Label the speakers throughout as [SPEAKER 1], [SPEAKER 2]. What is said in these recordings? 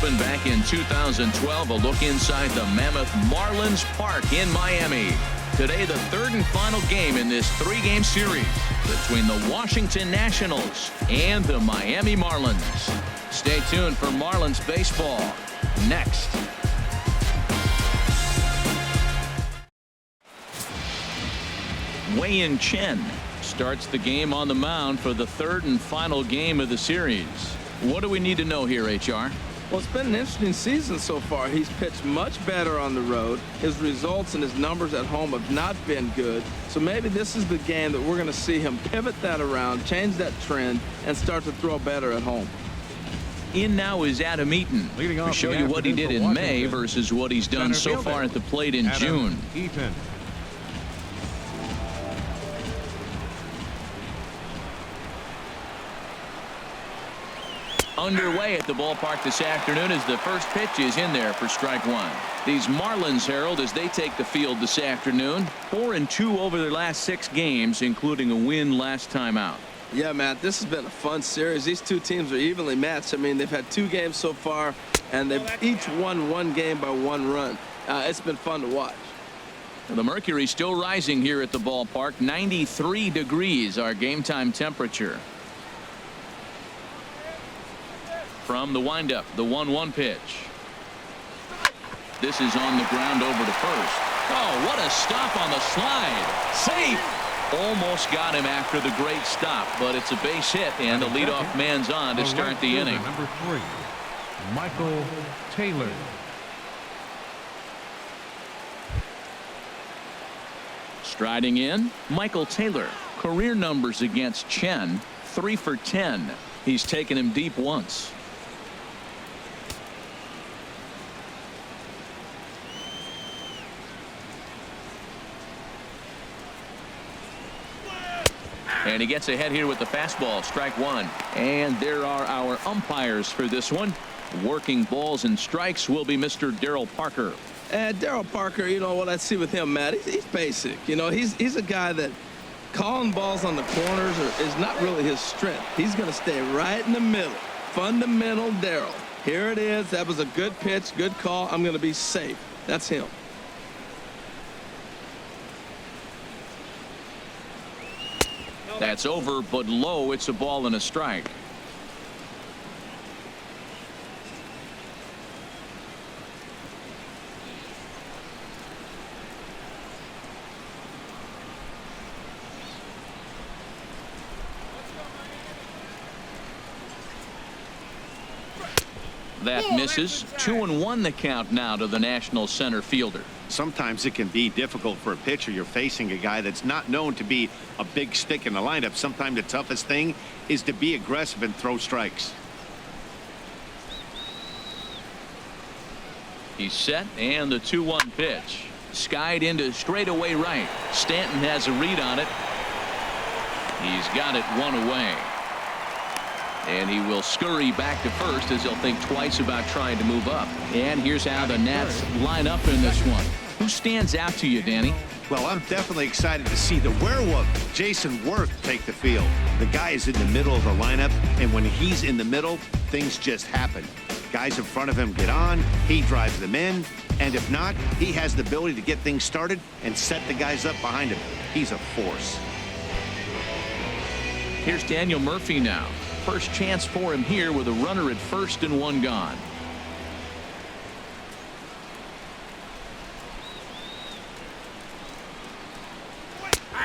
[SPEAKER 1] opened back in 2012. A look inside the mammoth Marlins Park in Miami. Today, the third and final game in this three-game series between the Washington Nationals and the Miami Marlins. Stay tuned for Marlins baseball next. Wei-Yin Chen starts the game on the mound for the third and final game of the series. What do we need to know here, HR?
[SPEAKER 2] Well, it's been an interesting season so far. He's pitched much better on the road. His results and his numbers at home have not been good. So maybe this is the game that we're going to see him pivot that around, change that trend, and start to throw better at home.
[SPEAKER 1] In now is Adam Eaton to show you what he did in May versus what he's done so far at the plate in June.
[SPEAKER 3] Eaton.
[SPEAKER 1] Underway at the ballpark this afternoon as the first pitch is in there for strike one. These Marlins, Harold, as they take the field this afternoon, 4-2 over their last 6 games, including a win last time out.
[SPEAKER 2] Yeah, Matt, this has been a fun series. These two teams are evenly matched. I mean, they've had 2 games so far, and they've each won 1 game by 1 run. It's been fun to watch.
[SPEAKER 1] The mercury still rising here at the ballpark. 93 degrees, our game time temperature. From the windup, the 1-1 pitch. This is on the ground over to first. Oh, what a stop on the slide. Safe. Almost got him after the great stop, but it's a base hit, and the leadoff man's on to start the inning.
[SPEAKER 3] Number 3, Michael Taylor.
[SPEAKER 1] Striding in, Michael Taylor. Career numbers against Chen, 3 for 10. He's taken him deep once. And he gets ahead here with the fastball, strike one. And there are our umpires for this one. Working balls and strikes will be Mr. Darryl Parker.
[SPEAKER 2] Darryl Parker, you know what I see with him, Matt, he's basic. You know, he's a guy that calling balls on the corners is not really his strength. He's going to stay right in the middle. Fundamental Darryl. Here it is. That was a good pitch, good call. I'm going to be safe. That's him.
[SPEAKER 1] That's over, but low. It's a ball and a strike. That misses. 2-1 the count now to the National center fielder.
[SPEAKER 4] Sometimes it can be difficult for a pitcher. You're facing a guy that's not known to be a big stick in the lineup. Sometimes the toughest thing is to be aggressive and throw strikes.
[SPEAKER 1] He's set, and the 2-1 pitch. Skied into straightaway right. Stanton has a read on it. He's got it 1 away. And he will scurry back to first as he'll think twice about trying to move up. And here's how the Nats line up in this one. Who stands out to you, Danny?
[SPEAKER 4] Well, I'm definitely excited to see the werewolf, Jason Worth, take the field. The guy is in the middle of the lineup, and when he's in the middle, things just happen. Guys in front of him get on, he drives them in, and if not, he has the ability to get things started and set the guys up behind him. He's a force.
[SPEAKER 1] Here's Daniel Murphy now. First chance for him here with a runner at first and 1 gone.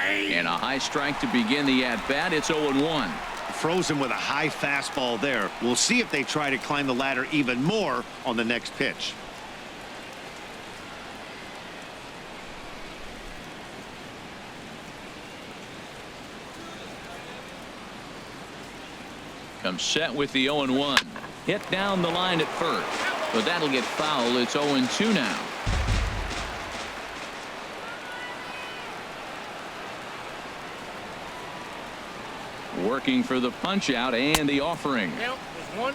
[SPEAKER 1] And a high strike to begin the at-bat. It's 0-1.
[SPEAKER 4] Frozen with a high fastball there. We'll see if they try to climb the ladder even more on the next pitch.
[SPEAKER 1] Comes set with the 0-1. Hit down the line at first, but that'll get foul. It's 0-2 now. Working for the punch out and the offering.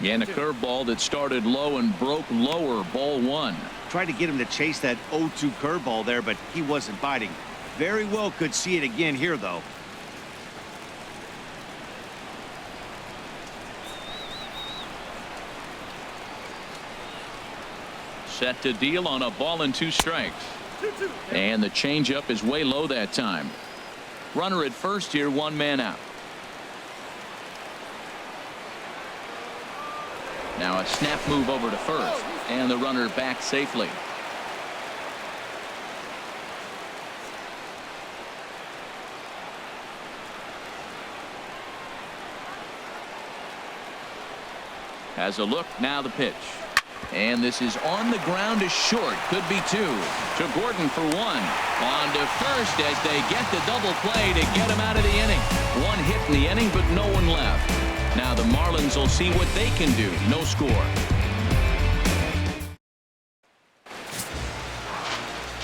[SPEAKER 1] And a curveball that started low and broke lower. Ball 1.
[SPEAKER 4] Tried to get him to chase that 0-2 curveball there, but he wasn't biting. Very well could see it again here, though.
[SPEAKER 1] Set to deal on a ball and 2 strikes. And the changeup is way low that time. Runner at first here, 1 man out. Now a snap move over to first, and the runner back safely. Has a look, now the pitch. And this is on the ground to short. Could be 2. To Gordon for 1. On to first as they get the double play to get him out of the inning. 1 hit in the inning, but no one left. Now the Marlins will see what they can do. No score.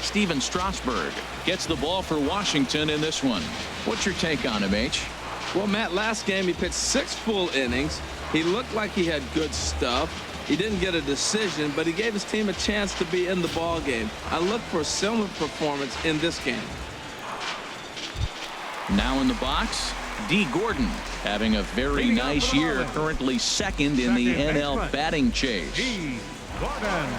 [SPEAKER 1] Steven Strasburg gets the ball for Washington in this one. What's your take on him, H?
[SPEAKER 2] Well, Matt, last game he pitched 6 full innings. He looked like he had good stuff. He didn't get a decision, but he gave his team a chance to be in the ball game. I look for a similar performance in this game.
[SPEAKER 1] Now in the box, D. Gordon having a very nice year, currently second in the NL batting chase.
[SPEAKER 3] D. Gordon.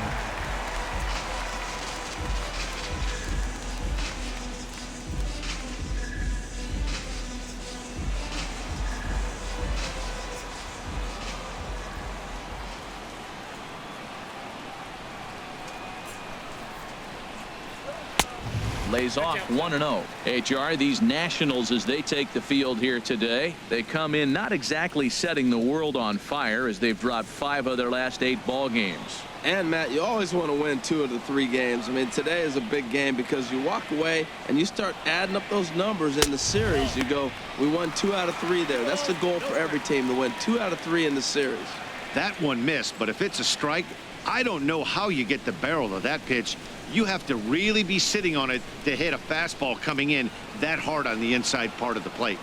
[SPEAKER 1] Lays off 1-0. HR, these Nationals, as they take the field here today, they come in not exactly setting the world on fire as they've dropped 5 of their last 8 ball games.
[SPEAKER 2] And, Matt, you always want to win 2 of the 3 games. I mean, today is a big game because you walk away and you start adding up those numbers in the series. You go, we won 2 out of 3 there. That's the goal for every team, to win 2 out of 3 in the series.
[SPEAKER 4] That one missed, but if it's a strike, I don't know how you get the barrel of that pitch. You have to really be sitting on it to hit a fastball coming in that hard on the inside part of the plate.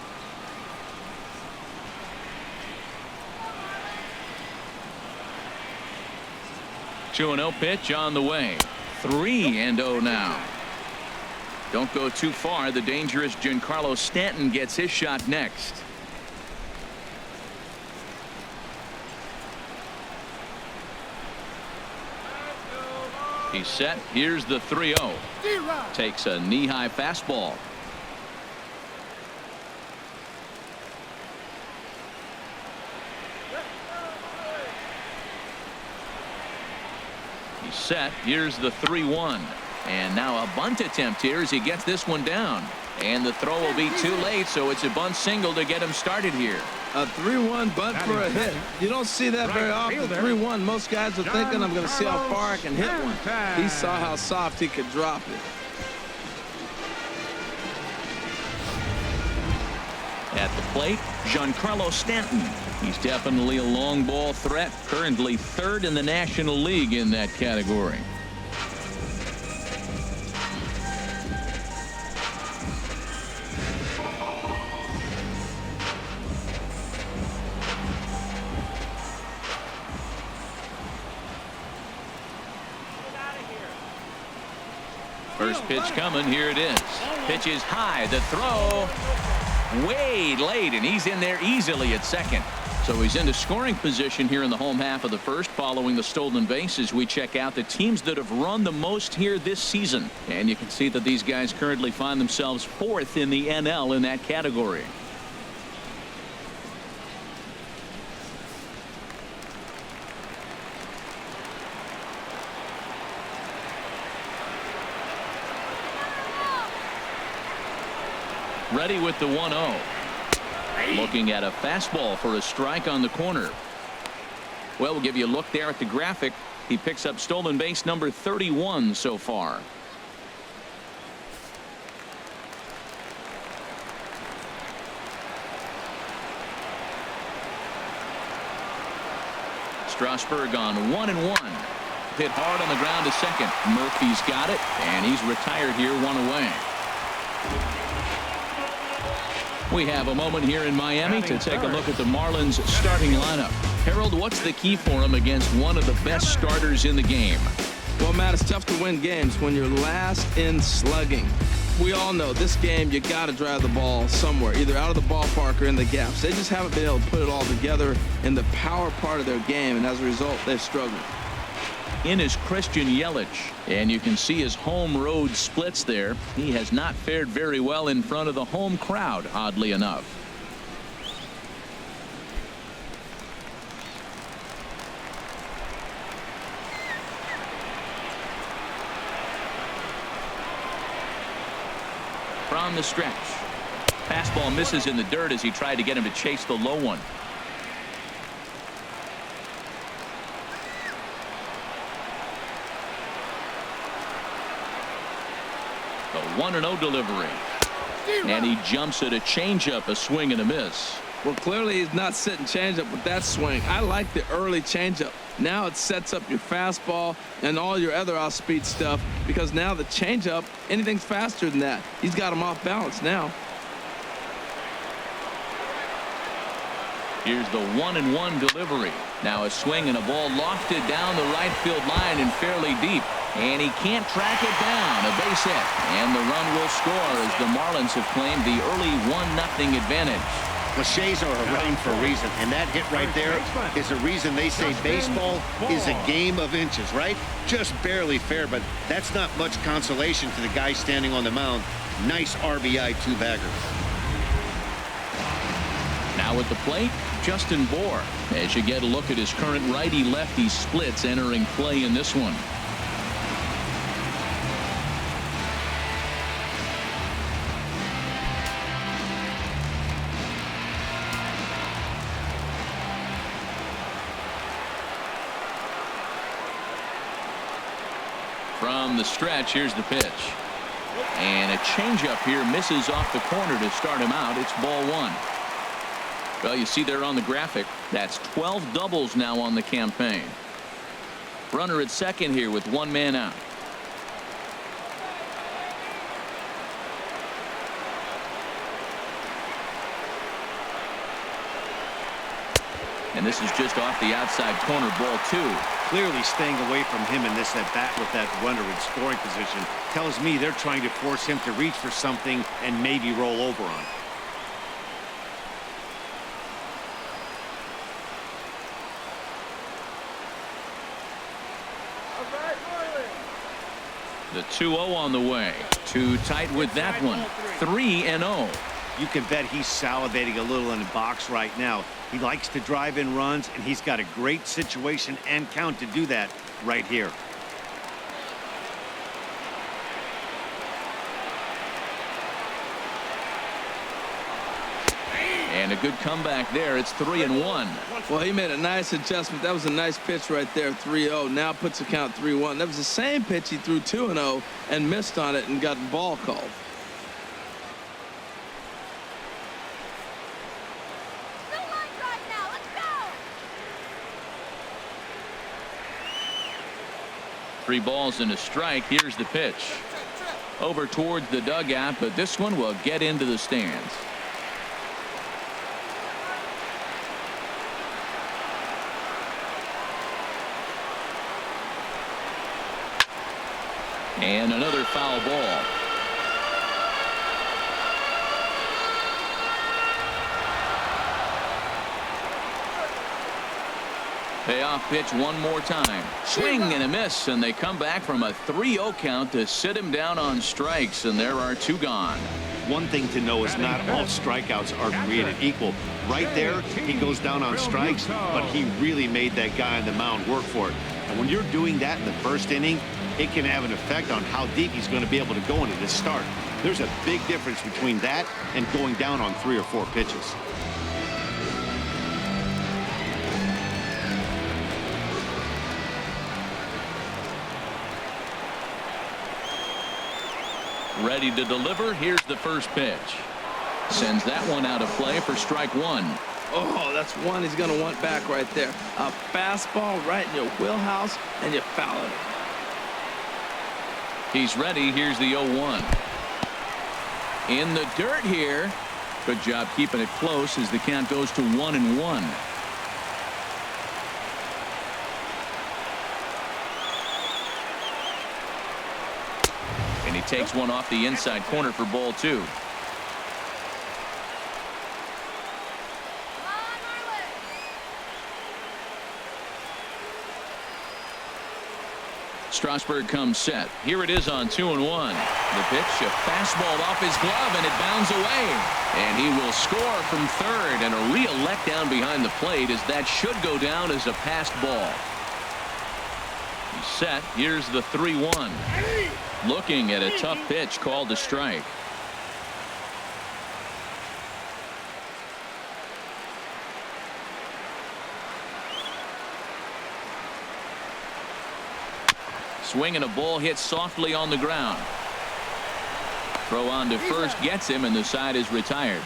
[SPEAKER 1] Two 2-0 pitch on the way. 3-0 now. Don't go too far. The dangerous Giancarlo Stanton gets his shot next. He's set. Here's the 3-0. Takes a knee-high fastball. He's set. Here's the 3-1. And now a bunt attempt here as he gets this one down. And the throw will be too late, so it's a bunt single to get him started here.
[SPEAKER 2] A 3-1 bunt for a hit. You don't see that very often. 3-1. Most guys are thinking, I'm going to see how far I can hit one. He saw how soft he could drop it.
[SPEAKER 1] At the plate, Giancarlo Stanton. He's definitely a long ball threat. Currently 3rd in the National League in that category. First pitch coming. Here it is. Pitch is high. The throw way late, and he's in there easily at second. So he's into scoring position here in the home half of the first, following the stolen base, as we check out the teams that have run the most here this season. And you can see that these guys currently find themselves 4th in the NL in that category. Ready with the 1-0. Looking at a fastball for a strike on the corner. Well, we'll give you a look there at the graphic. He picks up stolen base number 31 so far. Strasburg on 1-1. Hit hard on the ground to second. Murphy's got it, and he's retired here, 1 away. We have a moment here in Miami to take a look at the Marlins starting lineup. Harold, what's the key for him against one of the best starters in the game?
[SPEAKER 2] Well, Matt, it's tough to win games when you're last in slugging. We all know this game, you got to drive the ball somewhere, either out of the ballpark or in the gaps. They just haven't been able to put it all together in the power part of their game, and as a result, they've struggled.
[SPEAKER 1] in is Christian Yelich. And you can see his home road splits there. He has not fared very well in front of the home crowd, oddly enough. From the stretch. Fastball misses in the dirt as he tried to get him to chase the low one. The 1-0 delivery. And he jumps at a changeup, a swing and a miss.
[SPEAKER 2] Well, clearly he's not sitting changeup with that swing. I like the early changeup. Now it sets up your fastball and all your other off-speed stuff, because now the changeup, anything's faster than that. He's got him off balance now.
[SPEAKER 1] Here's the 1-1 delivery. Now a swing and a ball lofted down the right field line and fairly deep. And he can't track it down. A base hit. And the run will score as the Marlins have claimed the early 1-0 advantage.
[SPEAKER 4] Cliches are around for a reason, and that hit right there is the reason they say baseball is a game of inches, right? Just barely fair, but that's not much consolation to the guy standing on the mound. Nice RBI two-bagger.
[SPEAKER 1] Now at the plate, Justin Bohr. As you get a look at his current righty-lefty splits entering play in this one. From the stretch, here's the pitch. And a changeup here misses off the corner to start him out. It's ball one. Well, you see there on the graphic, that's 12 doubles now on the campaign. Runner at second here with one man out. And this is just off the outside corner, ball two.
[SPEAKER 4] Clearly staying away from him in this at bat with that runner in scoring position tells me they're trying to force him to reach for something and maybe roll over on it.
[SPEAKER 1] The 2-0 on the way. Too tight with that one. 3-0.
[SPEAKER 4] You can bet he's salivating a little in the box right now. He likes to drive in runs, and he's got a great situation and count to do that right here.
[SPEAKER 1] And a good comeback there. It's 3-1.
[SPEAKER 2] Well, he made a nice adjustment. That was a nice pitch right there, 3-0. Now puts the count 3-1. That was the same pitch he threw 2-0 and missed on it and got the ball called.
[SPEAKER 1] Three balls and a strike. Here's the pitch. Over towards the dugout, but this one will get into the stands. And another foul ball. Payoff pitch one more time. Swing and a miss, and they come back from a 3-0 count to sit him down on strikes, and there are two gone.
[SPEAKER 4] One thing to know is not all strikeouts are created equal. Right there, he goes down on strikes, but he really made that guy on the mound work for it. And when you're doing that in the first inning, it can have an effect on how deep he's going to be able to go into this start. There's a big difference between that and going down on 3 or 4 pitches.
[SPEAKER 1] Ready to deliver. Here's the first pitch. Sends that one out of play for strike one.
[SPEAKER 2] Oh, that's one he's going to want back right there. A fastball right in your wheelhouse, and you foul it.
[SPEAKER 1] He's ready. Here's the 0-1. In the dirt here. Good job keeping it close as the count goes to 1-1. And he takes one off the inside corner for ball two. Strasburg comes set. Here it is on 2-1. The pitch, a fastball off his glove, and it bounds away. And he will score from third, and a real letdown behind the plate as that should go down as a passed ball. He's set. Here's the 3-1. Looking at a tough pitch called a strike. Swing and a ball hit softly on the ground. Throw on to first gets him, and the side is retired.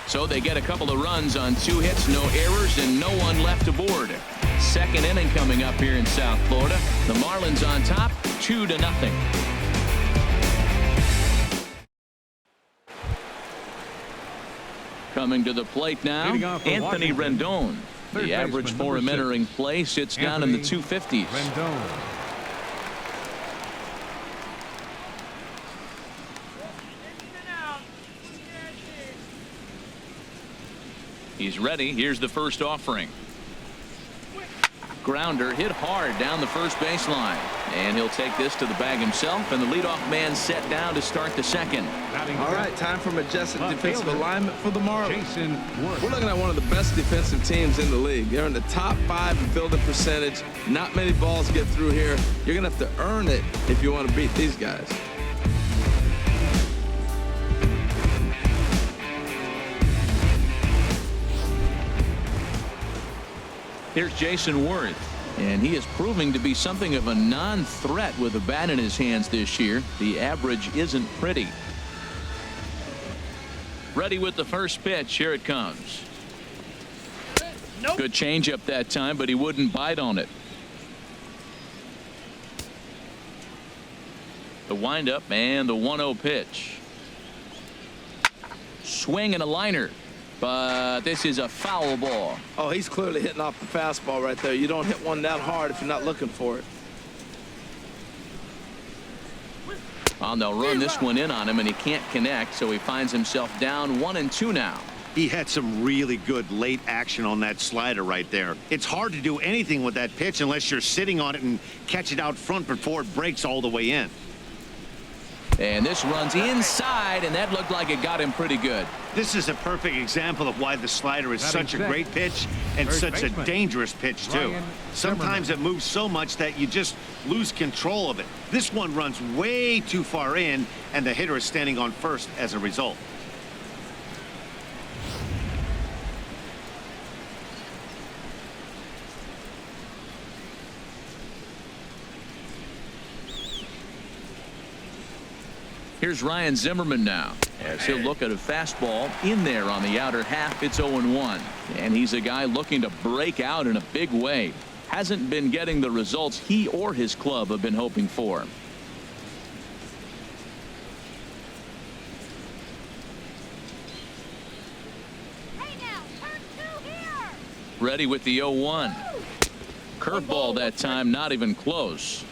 [SPEAKER 1] So they get a couple of runs on 2 hits, no errors, and no one left aboard. Second inning coming up here in South Florida. The Marlins on top, 2-0. Coming to the plate now, Anthony Rendon. The average for him entering play sits down in the 250s.
[SPEAKER 3] Rendon.
[SPEAKER 1] He's ready. Here's the first offering. Grounder hit hard down the first baseline, and he'll take this to the bag himself, and the leadoff man set down to start the second.
[SPEAKER 2] All right, time for majestic defensive alignment for the Marlins.
[SPEAKER 3] Jason Worth.
[SPEAKER 2] We're looking at one of the best defensive teams in the league. They're in the top 5 in fielding percentage. Not many balls get through here. You're going to have to earn it if you want to beat these guys.
[SPEAKER 1] Here's Jason Worth, and he is proving to be something of a non-threat with a bat in his hands this year. The average isn't pretty. Ready with the first pitch. Here it comes. Nope. Good changeup that time, but he wouldn't bite on it. The windup and the 1-0 pitch. Swing and a liner. But this is a foul ball.
[SPEAKER 2] Oh, he's clearly hitting off the fastball right there. You don't hit one that hard if you're not looking for it.
[SPEAKER 1] Well, they'll run this one in on him, and he can't connect, so he finds himself down 1-2 now.
[SPEAKER 4] He had some really good late action on that slider right there. It's hard to do anything with that pitch unless you're sitting on it and catch it out front before it breaks all the way in.
[SPEAKER 1] And this runs inside, and that looked like it got him pretty good.
[SPEAKER 4] This is a perfect example of why the slider is such a great pitch and such a dangerous pitch, too. Sometimes it moves so much that you just lose control of it. This one runs way too far in, and the hitter is standing on first as a result.
[SPEAKER 1] Here's Ryan Zimmerman now, as he'll look at a fastball in there on the outer half. It's 0-1, and he's a guy looking to break out in a big way. Hasn't been getting the results he or his club have been hoping for. Ready with the 0-1. Curveball that time, not even close.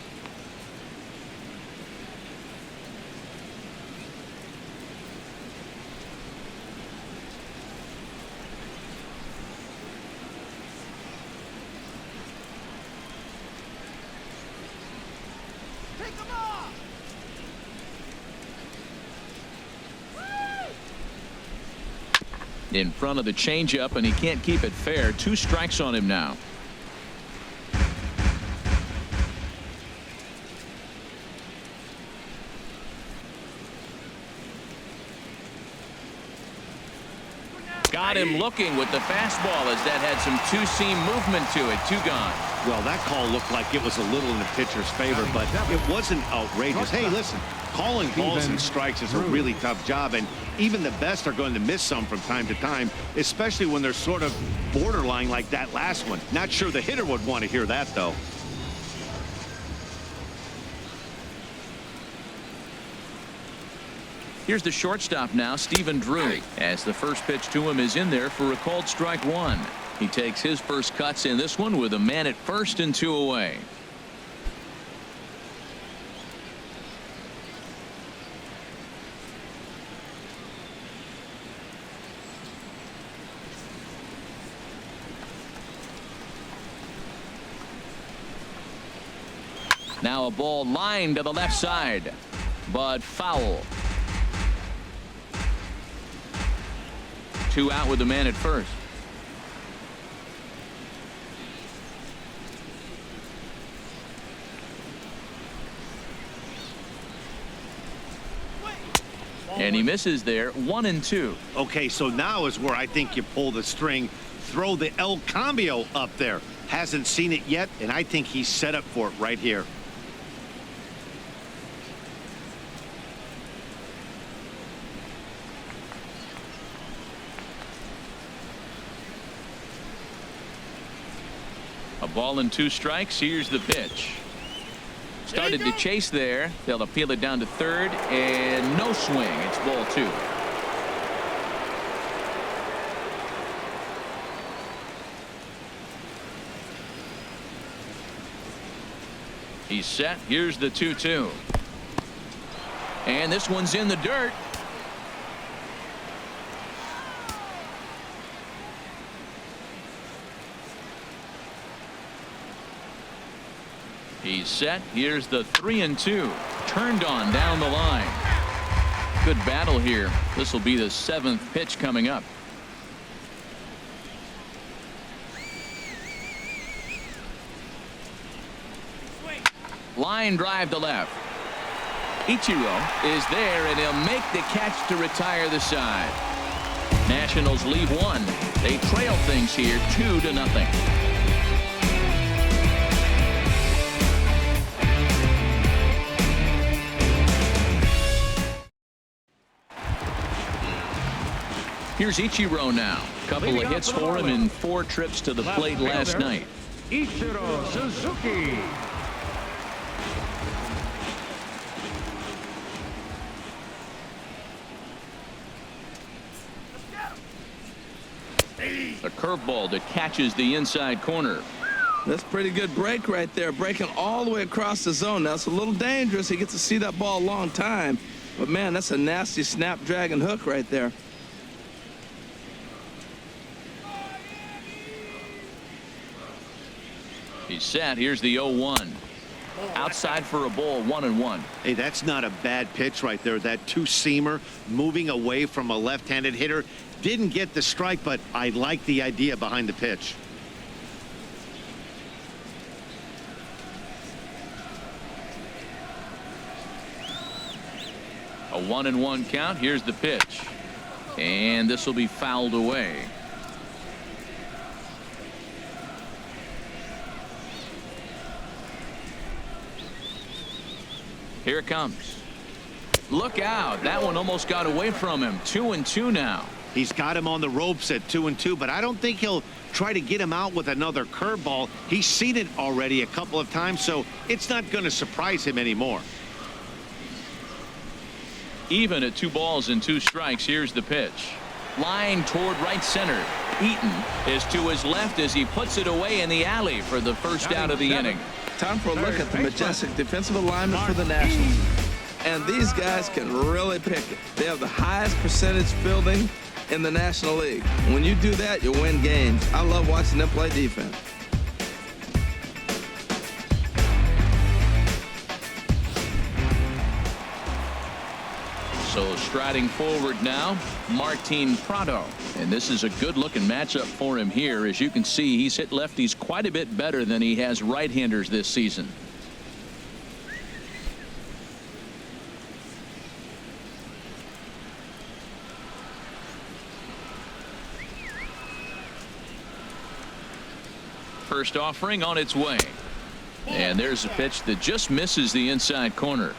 [SPEAKER 1] In front of the changeup, and he can't keep it fair. 2 strikes on him now. Got him looking with the fastball as that had some two-seam movement to it. 2 gone.
[SPEAKER 4] Well, that call looked like it was a little in the pitcher's favor, but it wasn't outrageous. Hey, listen, calling balls and strikes is a really tough job, and even the best are going to miss some from time to time, especially when they're sort of borderline like that last one. Not sure the hitter would want to hear that, though.
[SPEAKER 1] Here's the shortstop now, Stephen Drew, as the first pitch to him is in there for a called strike 1. He takes his first cuts in this one with a man at first and 2 away. Now a ball lined to the left side, but foul. 2 out with the man at first. And he misses there. 1-2.
[SPEAKER 4] Okay, so now is where I think you pull the string. Throw the El Cambio up there. Hasn't seen it yet, and I think he's set up for it right here.
[SPEAKER 1] A ball and 2 strikes. Here's the pitch. Started to chase there. They'll appeal it down to third, and no swing. It's ball 2. He's set. Here's the 2-2. And this one's in the dirt. He's set. Here's the 3-2. Turned on down the line. Good battle here. This will be the 7th pitch coming up. Line drive to left. Ichiro is there, and he'll make the catch to retire the side. Nationals leave 1. They trail things here 2-0. Here's Ichiro now. Couple of hits for him in 4 trips to the plate last night.
[SPEAKER 3] Ichiro Suzuki.
[SPEAKER 1] A curveball that catches the inside corner.
[SPEAKER 2] That's a pretty good break right there, breaking all the way across the zone. Now, it's a little dangerous. He gets to see that ball a long time. But, man, that's a nasty snapdragon hook right there.
[SPEAKER 1] He's set. Here's the 0-1. Outside for a ball, 1-1.
[SPEAKER 4] Hey, that's not a bad pitch right there. That 2-seamer moving away from a left-handed hitter. Didn't get the strike, but I like the idea behind the pitch.
[SPEAKER 1] A 1-1 count. Here's the pitch. And this will be fouled away. Here it comes. Look out. That one almost got away from him. 2-2 now.
[SPEAKER 4] He's got him on the ropes at 2-2, but I don't think he'll try to get him out with another curveball. He's seen it already a couple of times, so it's not going to surprise him anymore.
[SPEAKER 1] Even at 2 balls and 2 strikes. Here's the pitch. Line toward right center. Eaton is to his left as he puts it away in the alley for the first out of the inning.
[SPEAKER 2] Time for a look at the majestic defensive alignment for the Nationals. And these guys can really pick it. They have the highest percentage fielding in the National League. When you do that, you win games. I love watching them play defense.
[SPEAKER 1] So striding forward now, Martin Prado. And this is a good-looking matchup for him here. As you can see, he's hit lefties quite a bit better than he has right-handers this season. First offering on its way. And there's a pitch that just misses the inside corner.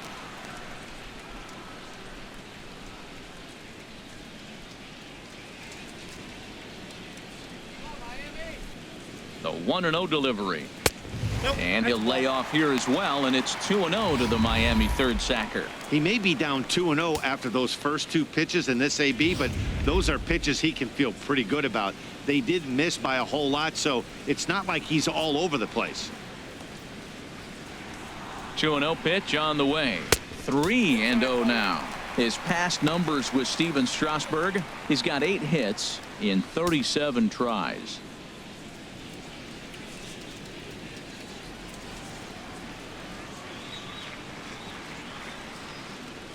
[SPEAKER 1] The 1-0 delivery. And he'll lay off here as well, and it's 2-0 to the Miami third sacker.
[SPEAKER 4] He may be down 2-0 after those first 2 pitches in this AB, but those are pitches he can feel pretty good about. They did miss by a whole lot, so it's not like he's all over the place.
[SPEAKER 1] 2-0 pitch on the way. 3-0 now. His past numbers with Steven Strasburg, he's got 8 hits in 37 tries.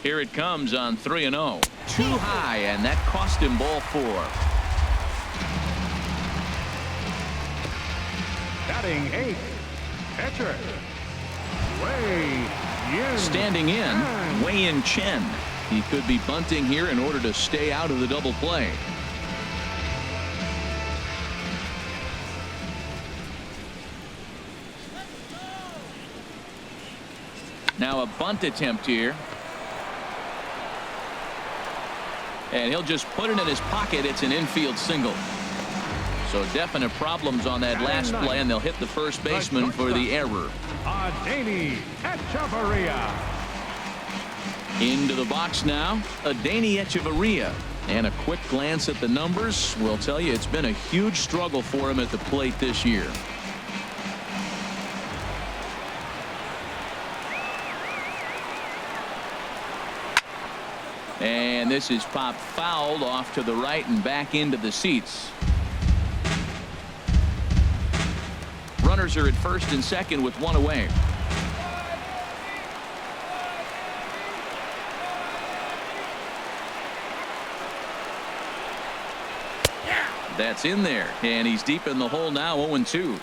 [SPEAKER 1] Here it comes on 3-0. Too high, and that cost him ball 4.
[SPEAKER 3] Batting 8th, pitcher, Wei Yin.
[SPEAKER 1] Standing in, Wei Yin Chen. He could be bunting here in order to stay out of the double play. Now a bunt attempt here. And he'll just put it in his pocket. It's an infield single. So definite problems on that last play, and they'll hit the first baseman for the error.
[SPEAKER 3] Adeiny Echeverria.
[SPEAKER 1] Into the box now, Adeiny Echeverria. And a quick glance at the numbers will tell you it's been a huge struggle for him at the plate this year. And this is popped fouled off to the right and back into the seats. Runners are at first and second with 1 away. That's in there, and he's deep in the hole now. 0-2.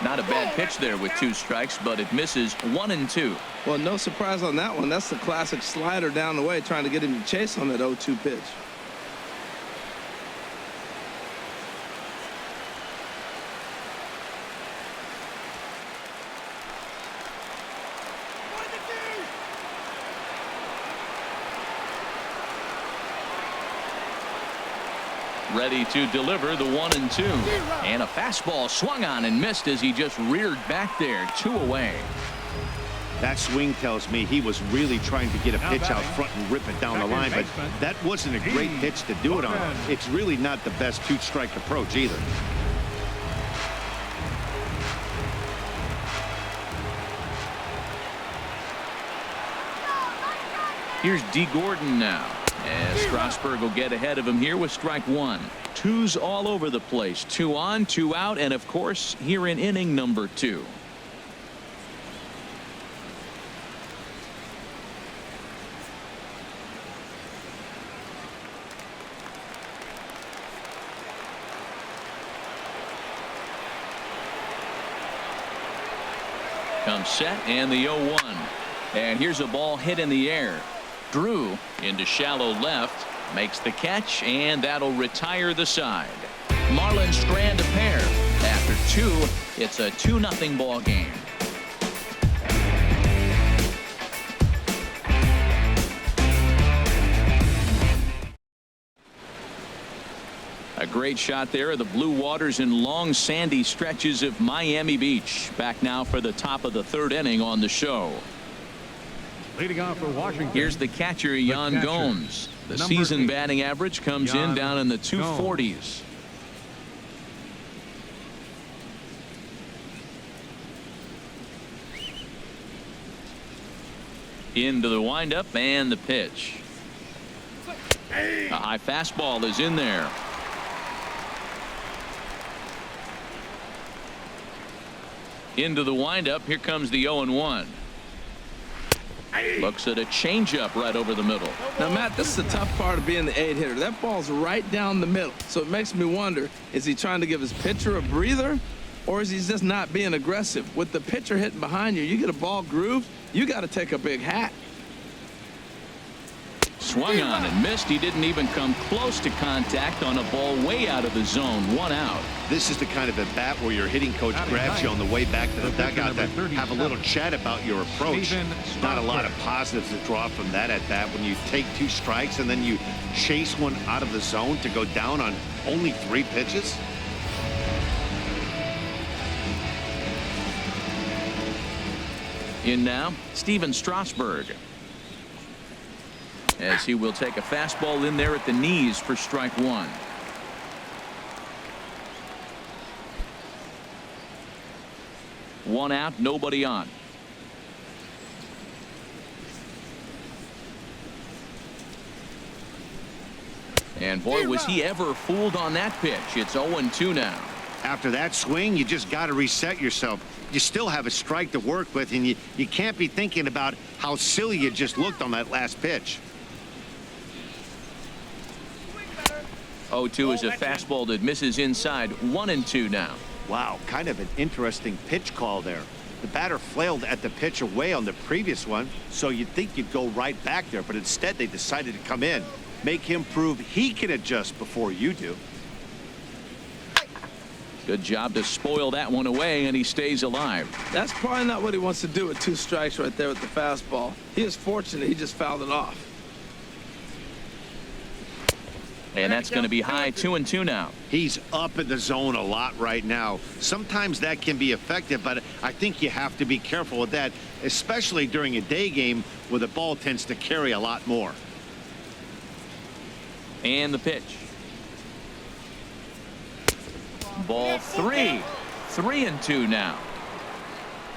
[SPEAKER 1] Not a bad pitch there with 2 strikes, but it misses. 1-2.
[SPEAKER 2] Well, no surprise on that one. That's the classic slider down the way, trying to get him to chase on that 0-2 pitch.
[SPEAKER 1] Ready to deliver the 1-2. And a fastball swung on and missed as he just reared back there. 2 away.
[SPEAKER 4] That swing tells me he was really trying to get a pitch out front and rip it down the line, but that wasn't a great pitch to do it on. It's really not the best 2-strike approach either.
[SPEAKER 1] Here's D. Gordon now, as Strasburg will get ahead of him here with strike 1. 2's all over the place. 2 on, 2 out, and of course here in inning number 2. Comes set and the 0-1. And here's a ball hit in the air. Drew into shallow left, makes the catch, and that'll retire the side. Marlins strand a pair. After 2, it's a 2-0 ball game. A great shot there of the blue waters and long sandy stretches of Miami Beach. Back now for the top of the 3rd inning on the show.
[SPEAKER 3] Leading off for Washington.
[SPEAKER 1] Here's the catcher, Yan Gomes. The season batting average comes in down in the 240s. Into the windup and the pitch. A high fastball is in there. Into the windup. Here comes the 0-1. Looks at a changeup right over the middle.
[SPEAKER 2] Now, Matt, this is the tough part of being the 8-hitter. That ball's right down the middle. So it makes me wonder, is he trying to give his pitcher a breather, or is he just not being aggressive? With the pitcher hitting behind you, you get a ball grooved, you got to take a big hat.
[SPEAKER 1] Swung on and missed. He didn't even come close to contact on a ball way out of the zone. 1 out.
[SPEAKER 4] This is the kind of at bat where your hitting coach grabs you on the way back to the dugout to have a little chat about your approach. Not a lot of positives to draw from that at bat when you take 2 strikes and then you chase one out of the zone to go down on only 3 pitches.
[SPEAKER 1] In now, Steven Strasburg, as he will take a fastball in there at the knees for strike 1. One out, nobody on. And boy, was he ever fooled on that pitch. It's 0-2 now.
[SPEAKER 4] After that swing, you just got to reset yourself. You still have a strike to work with, and you can't be thinking about how silly you just looked on that last pitch.
[SPEAKER 1] 0-2 is a fastball that misses inside. 1-2 now.
[SPEAKER 4] Wow, kind of an interesting pitch call there. The batter flailed at the pitch away on the previous one, so you'd think you'd go right back there, but instead they decided to come in. Make him prove he can adjust before you do.
[SPEAKER 1] Good job to spoil that one away, and he stays alive.
[SPEAKER 2] That's probably not what he wants to do with 2 strikes right there with the fastball. He is fortunate he just fouled it off.
[SPEAKER 1] And that's going to be high. 2-2 now.
[SPEAKER 4] He's up in the zone a lot right now. Sometimes that can be effective, but I think you have to be careful with that, especially during a day game where the ball tends to carry a lot more.
[SPEAKER 1] And the pitch. Ball 3. 3-2 now.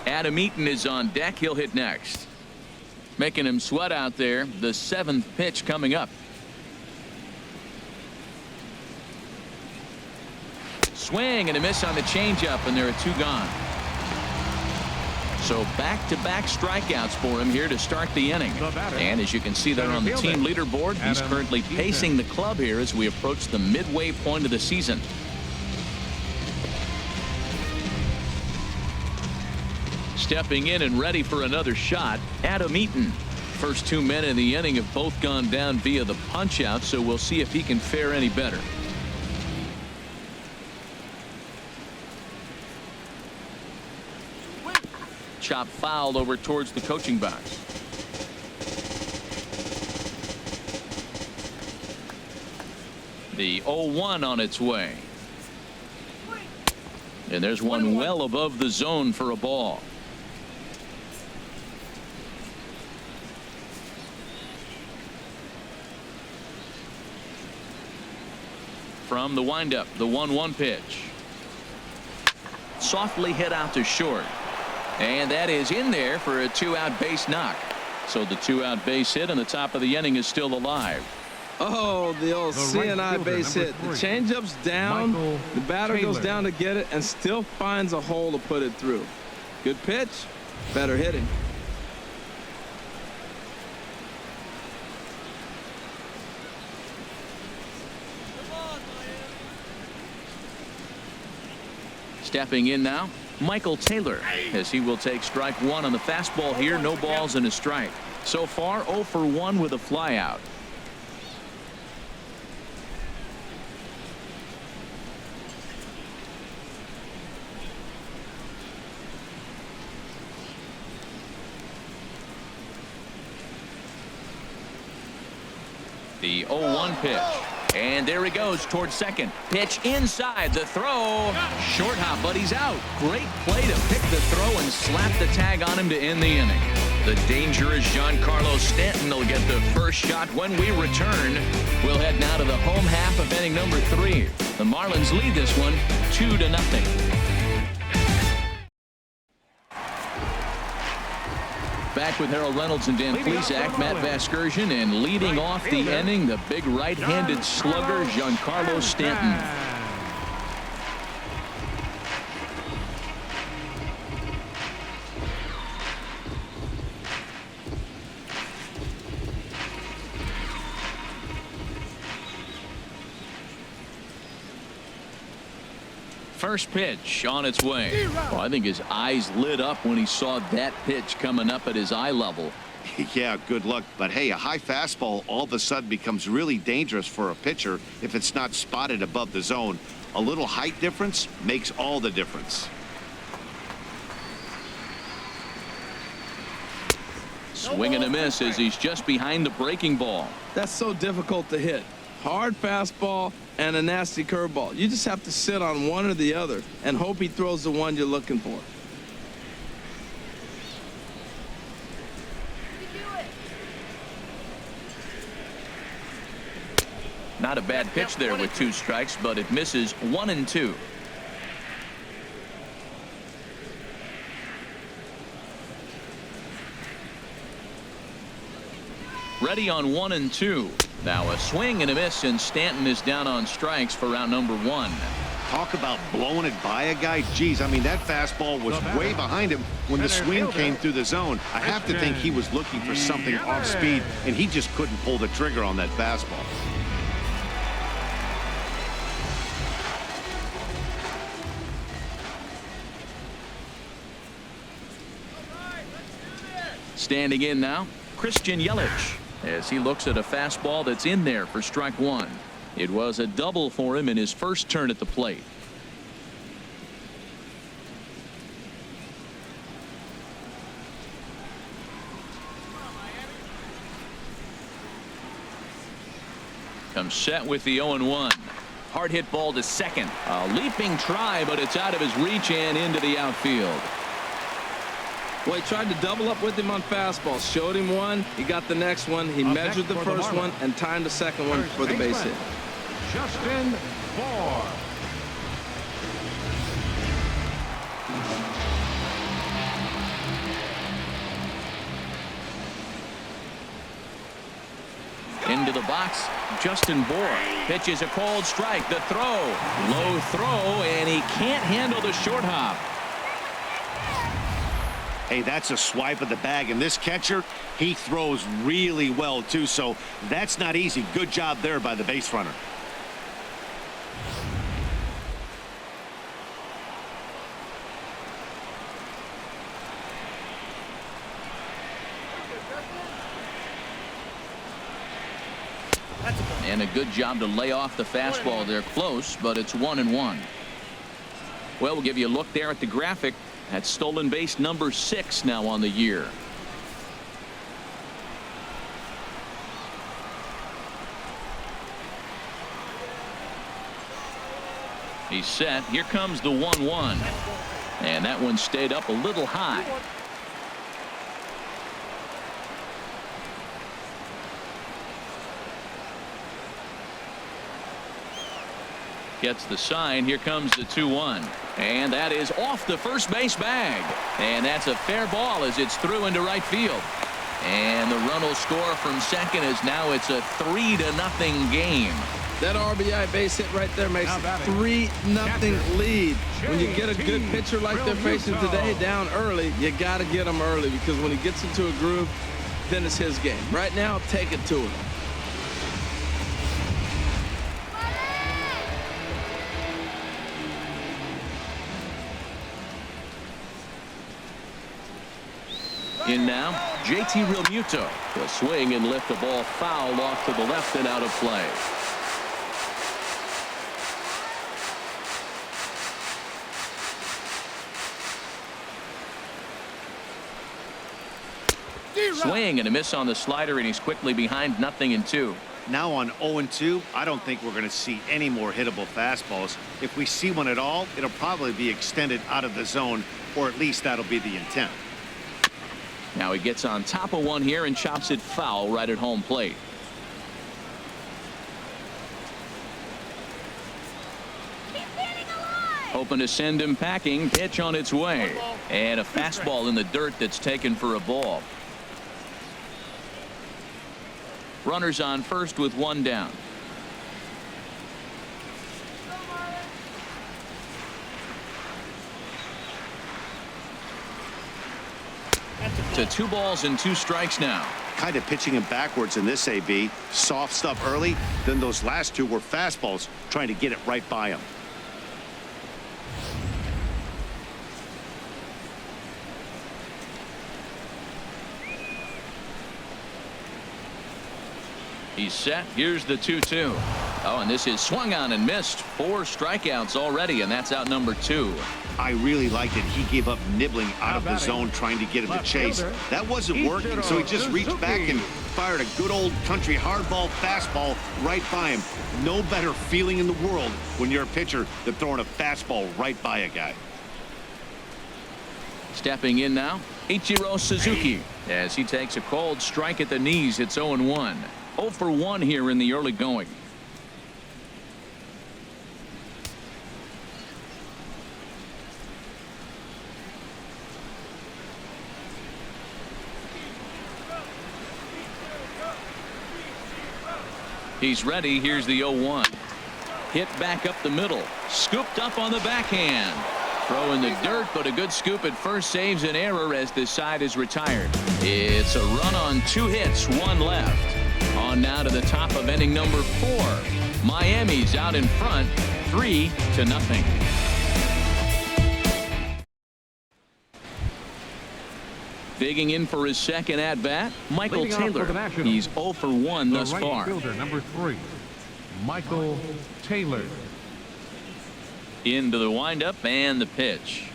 [SPEAKER 1] Adam Eaton is on deck. He'll hit next. Making him sweat out there. The 7th pitch coming up. Swing and a miss on the changeup, and there are 2 gone. So back-to-back strikeouts for him here to start the inning. And as you can see there on the team leaderboard, he's currently pacing the club here as we approach the midway point of the season. Stepping in and ready for another shot, Adam Eaton. First 2 men in the inning have both gone down via the punch-out, so we'll see if he can fare any better. Chop foul over towards the coaching box. The 0-1 on its way. And there's one well above the zone for a ball. From the windup, the 1-1 pitch. Softly hit out to short. And that is in there for a 2-out base knock. So the 2-out base hit and the top of the inning is still alive.
[SPEAKER 2] Oh, the old CNI base hit. The changeup's down. The batter goes down to get it and still finds a hole to put it through. Good pitch. Better hitting.
[SPEAKER 1] Stepping in now, Michael Taylor, as he will take strike 1 on the fastball here. No balls and a strike. So far 0 for 1 with a flyout. The 0-1 pitch. And there he goes towards second. Pitch inside. The throw. Short hop, but he's out. Great play to pick the throw and slap the tag on him to end the inning. The dangerous Giancarlo Stanton will get the first shot when we return. We'll head now to the home half of inning number 3. The Marlins lead this one 2-0. Back with Harold Reynolds and Dan Plesac, Matt Vasgersian, and leading off the inning, the big right-handed slugger, Giancarlo Stanton. First pitch on its way. Well, I think his eyes lit up when he saw that pitch coming up at his eye level.
[SPEAKER 4] Yeah, good luck. But hey, a high fastball all of a sudden becomes really dangerous for a pitcher if it's not spotted above the zone. A little height difference makes all the difference.
[SPEAKER 1] Swing and a miss as he's just behind the breaking ball.
[SPEAKER 2] That's so difficult to hit. Hard fastball and a nasty curveball. You just have to sit on one or the other and hope he throws the one you're looking for.
[SPEAKER 1] Not a bad pitch there with 2 strikes, but it misses 1-2. Ready on 1-2. Now a swing and a miss, and Stanton is down on strikes for round number 1.
[SPEAKER 4] Talk about blowing it by a guy. Geez, I mean, that fastball was way behind him when the swing came through the zone. I have to think he was looking for something off speed, and he just couldn't pull the trigger on that fastball.
[SPEAKER 1] Standing in now, Christian Yelich, as he looks at a fastball that's in there for strike one. It was a double for him in his first turn at the plate. Comes set with the 0-1. Hard hit ball to second. A leaping try, but it's out of his reach and into the outfield.
[SPEAKER 2] Well, he tried to double up with him on fastballs. Showed him one. He got the next one. He measured the first one and timed the second one for the base hit.
[SPEAKER 3] Justin Bour.
[SPEAKER 1] Into the box, Justin Bour pitches a cold strike. The throw, low throw, and he can't handle the short hop.
[SPEAKER 4] Hey, that's a swipe of the bag, and this catcher, he throws really well too, so that's not easy. Good job there by the base runner.
[SPEAKER 1] And a good job to lay off the fastball there. Close, but it's 1-1. Well, we'll give you a look there at the graphic. That's stolen base number 6 now on the year. He's set. Here comes the 1-1. And that one stayed up a little high. Gets the sign. Here comes the 2-1. And that is off the first base bag. And that's a fair ball as it's through into right field. And the run will score from second as now it's a 3-0 game.
[SPEAKER 2] That RBI base hit right there makes it 3-0 lead. When you get a good pitcher like they're facing today down early, you got to get him early, because when he gets into a groove, then it's his game. Right now, take it to him.
[SPEAKER 1] In now, JT Realmuto. He'll swing and lift the ball foul off to the left and out of play. Swing and a miss on the slider, and he's quickly behind 0-2.
[SPEAKER 4] Now on 0-2, I don't think we're going to see any more hittable fastballs. If we see one at all, it'll probably be extended out of the zone, or at least that'll be the intent.
[SPEAKER 1] Now he gets on top of one here and chops it foul right at home plate. Hoping to send him packing. Pitch on its way. And a fastball in the dirt that's taken for a ball. Runners on first with one down. To 2 balls and 2 strikes now.
[SPEAKER 4] Kind of pitching him backwards in this AB. Soft stuff early, then those last 2 were fastballs, trying to get it right by him.
[SPEAKER 1] He's set. Here's the 2-2. Oh, and this is swung on and missed. 4 strikeouts already, and that's out number 2.
[SPEAKER 4] I really liked it. He gave up nibbling out of the zone, trying to get him to chase. That wasn't working, so he just reached back and fired a good old country hardball fastball right by him. No better feeling in the world when you're a pitcher than throwing a fastball right by a guy.
[SPEAKER 1] Stepping in now, Ichiro Suzuki, as he takes a cold strike at the knees. It's 0-1. 0 for 1 here in the early going. He's ready. Here's the 0-1. Hit back up the middle. Scooped up on the backhand. Throw in the dirt, but a good scoop at first saves an error as this side is retired. It's a run on 2 hits, 1 left. On now to the top of inning number 4. Miami's out in front, 3-0. Digging in for his second at-bat, Michael Taylor. He's 0 for 1 thus far.
[SPEAKER 3] Fielder, number 3, Michael Taylor.
[SPEAKER 1] Into the windup and the pitch.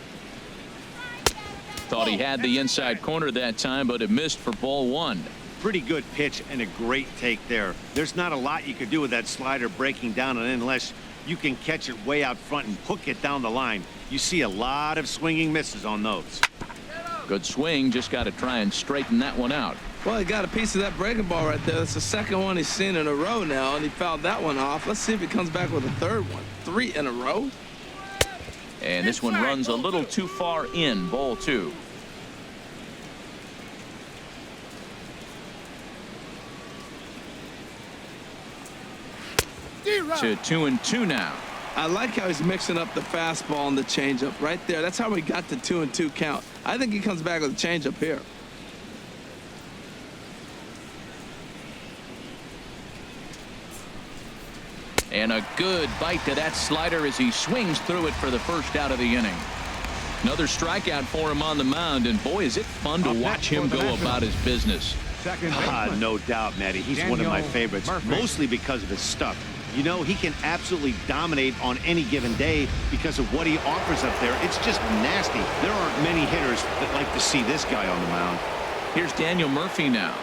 [SPEAKER 1] Thought he had the inside corner that time, but it missed for ball 1.
[SPEAKER 4] Pretty good pitch and a great take there. There's not a lot you could do with that slider breaking down unless you can catch it way out front and hook it down the line. You see a lot of swinging misses on those.
[SPEAKER 1] Good swing, just got to try and straighten that one out.
[SPEAKER 2] Well, he got a piece of that breaking ball right there. That's the second one he's seen in a row now, and he fouled that one off. Let's see if he comes back with a third one. 3 in a row.
[SPEAKER 1] And this one runs a little too far in, ball 2. To 2-2 now.
[SPEAKER 2] I like how he's mixing up the fastball and the changeup right there. That's how we got the 2-2 count. I think he comes back with a changeup here.
[SPEAKER 1] And a good bite to that slider as he swings through it for the first out of the inning. Another strikeout for him on the mound, and boy, is it fun to watch him go about his business.
[SPEAKER 4] No doubt, Matty. He's one of my favorites, mostly because of his stuff. You know, he can absolutely dominate on any given day because of what he offers up there. It's just nasty. There aren't many hitters that like to see this guy on the mound.
[SPEAKER 1] Here's Daniel Murphy now,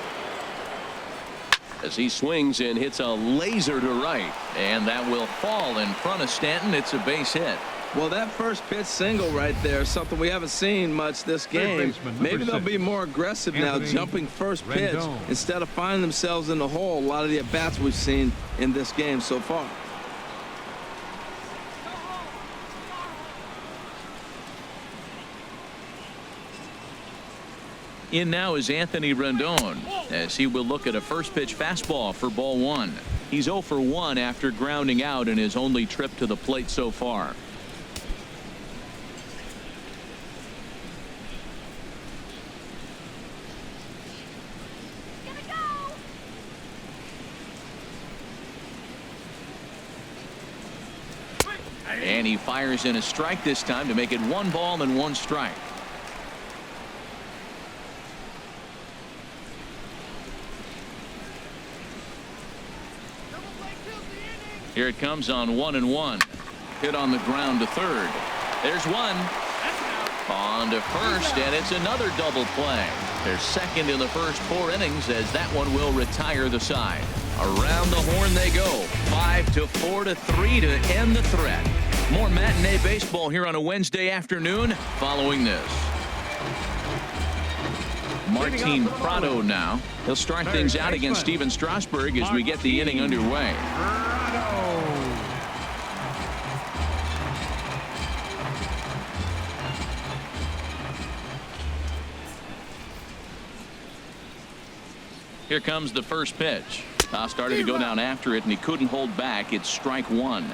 [SPEAKER 1] as he swings and hits a laser to right, and that will fall in front of Stanton. It's a base hit.
[SPEAKER 2] Well, that first pitch single right there is something we haven't seen much this game. Maybe they'll be more aggressive now, jumping first pitch instead of finding themselves in the hole. A lot of the at-bats we've seen in this game so far.
[SPEAKER 1] In now is Anthony Rendon, as he will look at a first pitch fastball for ball 1. He's 0 for 1 after grounding out in his only trip to the plate so far. And he fires in a strike this time to make it 1 ball and 1 strike. Here it comes on 1-1. Hit on the ground to third. There's one. On to first, and it's another double play. They're second in the first 4 innings as that one will retire the side. Around the horn they go. 5-4-3 to end the threat. More matinee baseball here on a Wednesday afternoon following this. Martin Prado now. He'll start things out against Steven Strasburg as we get the inning underway. Here comes the first pitch. Started to go down after it, and he couldn't hold back. It's strike 1.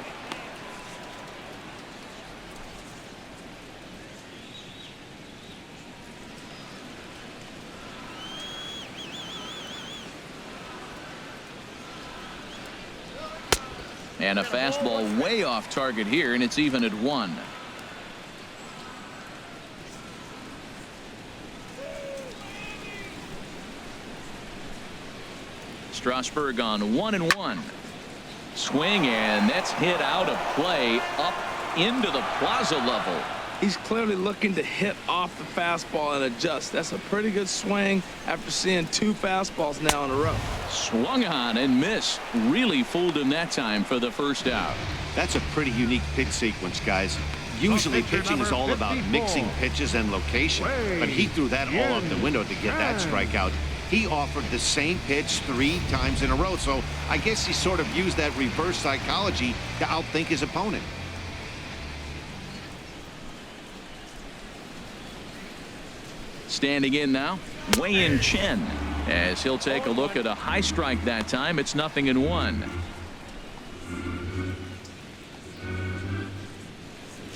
[SPEAKER 1] And a fastball way off target here, and it's even at 1. Strasburg on 1-1. Swing, and that's hit out of play up into the plaza level.
[SPEAKER 2] He's clearly looking to hit off the fastball and adjust. That's a pretty good swing after seeing 2 fastballs now in a row.
[SPEAKER 1] Swung on and missed. Really fooled him that time for the first out.
[SPEAKER 4] That's a pretty unique pitch sequence, guys. Usually pitching is all about mixing pitches and location, but he threw that all out the window to get that strikeout. He offered the same pitch 3 times in a row, so I guess he sort of used that reverse psychology to outthink his opponent.
[SPEAKER 1] Standing in now, Wei-Yin Chen, as he'll take a look at a high strike that time. It's 0-1.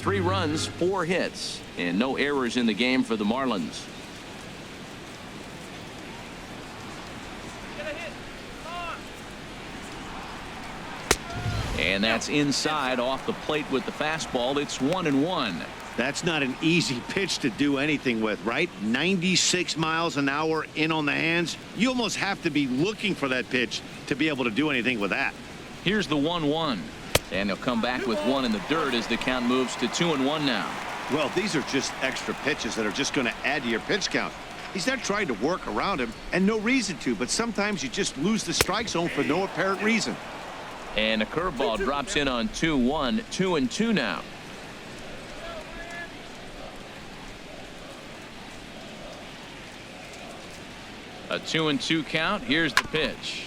[SPEAKER 1] 3 runs, 4 hits, and no errors in the game for the Marlins. And that's inside off the plate with the fastball. It's 1-1.
[SPEAKER 4] That's not an easy pitch to do anything with, right? 96 miles an hour in on the hands. You almost have to be looking for that pitch to be able to do anything with that.
[SPEAKER 1] Here's the 1-1. And he'll come back with 1 in the dirt as the count moves to 2-1 now.
[SPEAKER 4] Well, these are just extra pitches that are just going to add to your pitch count. He's not trying to work around him, and no reason to, but sometimes you just lose the strike zone for no apparent reason.
[SPEAKER 1] And a curveball drops in on 2-1, 2-2 now. A 2-2 count. Here's the pitch.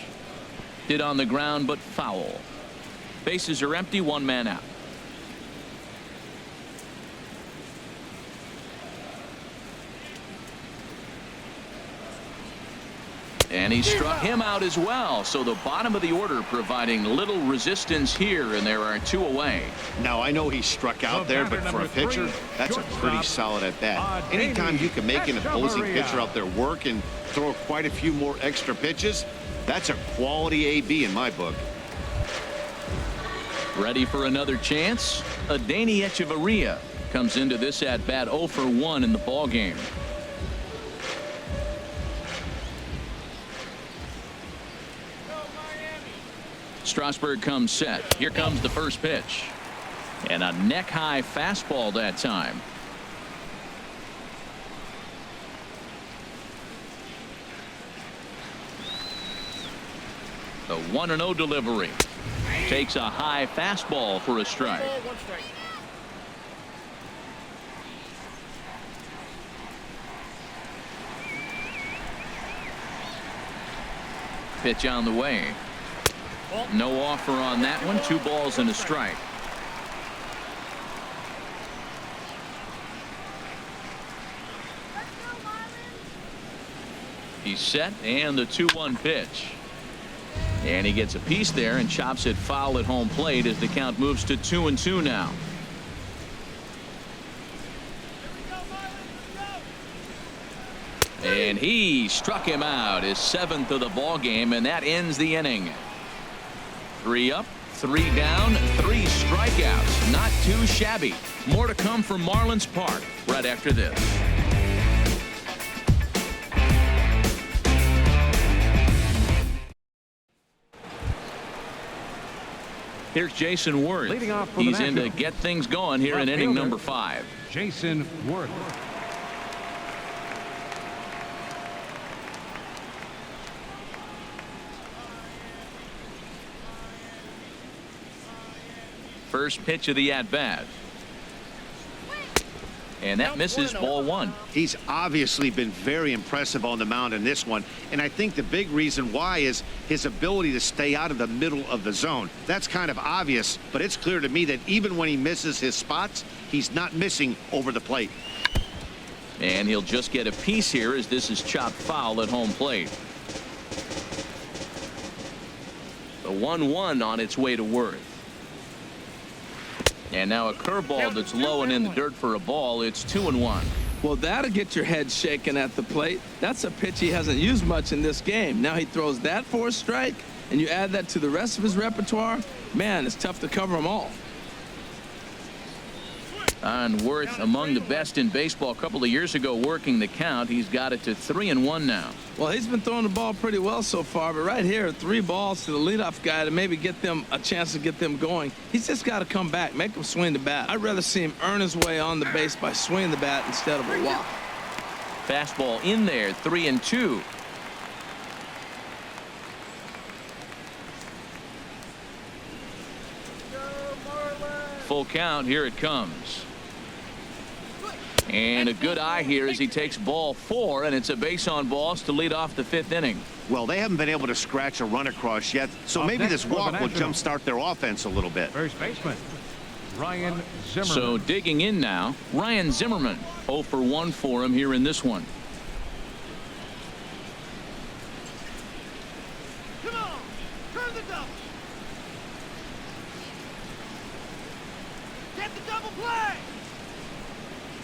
[SPEAKER 1] Hit on the ground, but foul. Bases are empty, 1 man out. And he struck him out as well. So the bottom of the order providing little resistance here, and there are 2 away.
[SPEAKER 4] Now, I know he struck out there, but for a pitcher, that's a pretty solid at bat. Anytime you can make an opposing pitcher out there work and throw quite a few more extra pitches, that's a quality AB in my book.
[SPEAKER 1] Ready for another chance? Adeiny Echeverria comes into this at bat 0 for 1 in the ball game. Strasburg comes set. Here comes the first pitch. And a neck high fastball that time. The 1-0 delivery. Takes a high fastball for a strike. Pitch on the way. No offer on that one. 2 balls and a strike. He's set, and the 2-1 pitch. And he gets a piece there and chops it foul at home plate as the count moves to 2-2 now. And he struck him out, his 7th of the ball game, and that ends the inning. 3 up, 3 down, 3 strikeouts. Not too shabby. More to come from Marlins Park right after this. Here's Jason Worth.
[SPEAKER 3] Leading off for the
[SPEAKER 1] He's in to
[SPEAKER 3] Nationals.
[SPEAKER 1] get things going here in
[SPEAKER 3] Left
[SPEAKER 1] inning
[SPEAKER 3] fielder,
[SPEAKER 1] number 5.
[SPEAKER 3] Jason Worth.
[SPEAKER 1] First pitch of the at-bat. And that misses, ball 1.
[SPEAKER 4] He's obviously been very impressive on the mound in this one, and I think the big reason why is his ability to stay out of the middle of the zone. That's kind of obvious, but it's clear to me that even when he misses his spots, he's not missing over the plate.
[SPEAKER 1] And he'll just get a piece here as this is chopped foul at home plate. The 1-1 on its way to Worth. And now a curveball that's low and in the dirt for a ball. It's 2-1.
[SPEAKER 2] Well, that'll get your head shaking at the plate. That's a pitch he hasn't used much in this game. Now he throws that for a strike, and you add that to the rest of his repertoire. Man, it's tough to cover them all.
[SPEAKER 1] And Worth among the best in baseball. A couple of years ago working the count. He's got it to 3-1 now.
[SPEAKER 2] Well, he's been throwing the ball pretty well so far, but right here, 3 balls to the leadoff guy to maybe get them a chance to get them going. He's just got to come back, make him swing the bat. I'd rather see him earn his way on the base by swinging the bat instead of a walk.
[SPEAKER 1] Fastball in there, 3-2. Full count. Here it comes. And a good eye here as he takes ball 4, and it's a base on balls to lead off the 5th inning.
[SPEAKER 4] Well, they haven't been able to scratch a run across yet, so maybe this walk will jumpstart their offense a little bit.
[SPEAKER 3] First baseman, Ryan Zimmerman.
[SPEAKER 1] So digging in now, Ryan Zimmerman. 0 for 1 for him here in this one.
[SPEAKER 5] Come on, turn the double. Get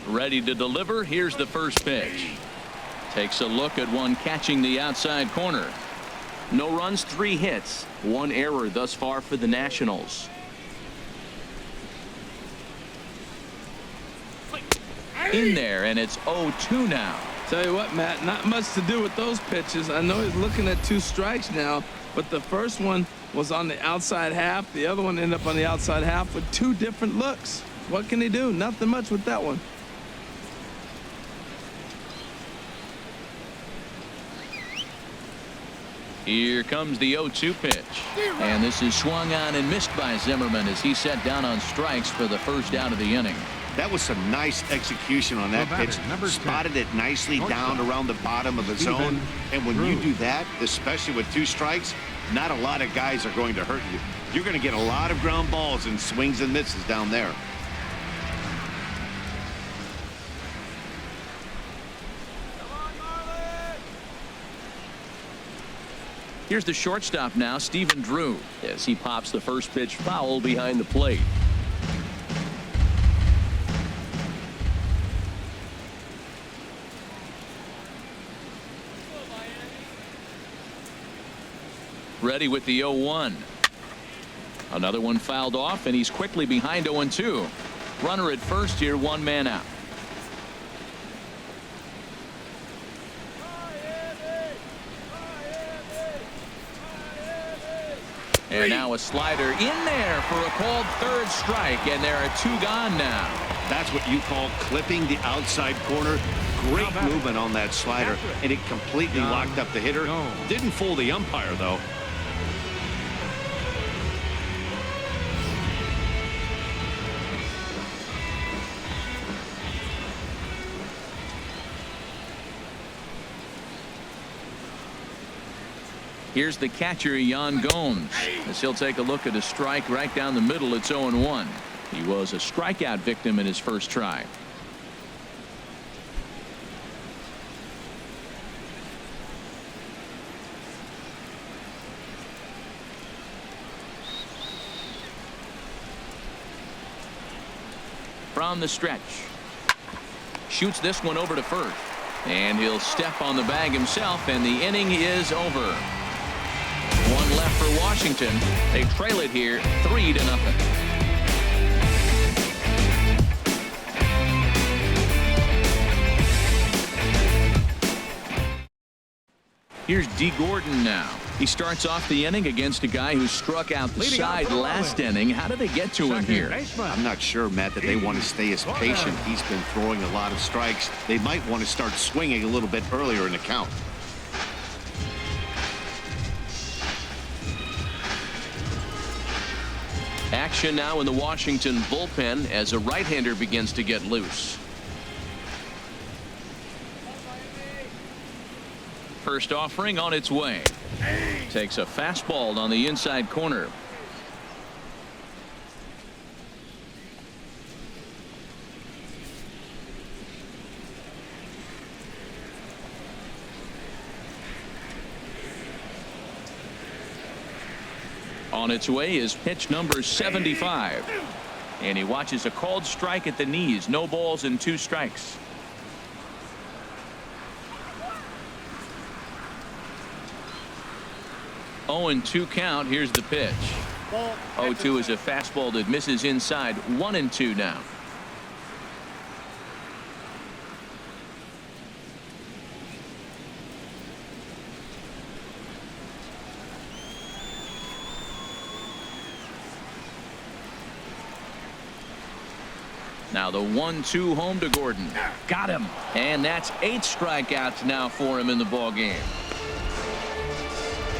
[SPEAKER 1] Ready to deliver. Here's the first pitch. Takes a look at one catching the outside corner. No runs, 3 hits, 1 error thus far for the Nationals. In there, and it's 0-2 now.
[SPEAKER 2] Tell you what, Matt, not much to do with those pitches. I know he's looking at 2 strikes now, but the first one was on the outside half. The other one ended up on the outside half with 2 different looks. What can he do? Nothing much with that one.
[SPEAKER 1] Here comes the 0-2 pitch. And this is swung on and missed by Zimmerman as he set down on strikes for the first out of the inning.
[SPEAKER 4] That was some nice execution on that pitch. Spotted it nicely down around the bottom of the zone. And when you do that, especially with 2 strikes, not a lot of guys are going to hurt you. You're going to get a lot of ground balls and swings and misses down there.
[SPEAKER 1] Here's the shortstop now, Stephen Drew, as he pops the first pitch foul behind the plate. Ready with the 0-1. Another one fouled off, and he's quickly behind 0-2. Runner at first here, 1 man out. And now a slider in there for a called 3rd strike, and there are 2 gone now.
[SPEAKER 4] That's what you call clipping the outside corner. Great movement on that slider, and it completely locked up the hitter. Didn't fool the umpire, though.
[SPEAKER 1] Here's the catcher, Yan Gomes, as he'll take a look at a strike right down the middle. It's 0-1. He was a strikeout victim in his first try. From the stretch. Shoots this one over to first. And he'll step on the bag himself, and the inning is over. 1 left for Washington. They trail it here 3-0. Here's D. Gordon now. He starts off the inning against a guy who struck out the side last inning. How did they get to him here?
[SPEAKER 4] I'm not sure, Matt, that they want to stay as patient. He's been throwing a lot of strikes. They might want to start swinging a little bit earlier in the count.
[SPEAKER 1] Action now in the Washington bullpen as a right-hander begins to get loose. First offering on its way. Takes a fastball on the inside corner. On its way is pitch number 75. And he watches a called strike at the knees. No balls and 2 strikes. Oh, and 2 count. Here's the pitch. 0-2 is a fastball that misses inside. 1-2 now. Now the 1-2 home to Gordon. Got him. And that's 8 strikeouts now for him in the ball game.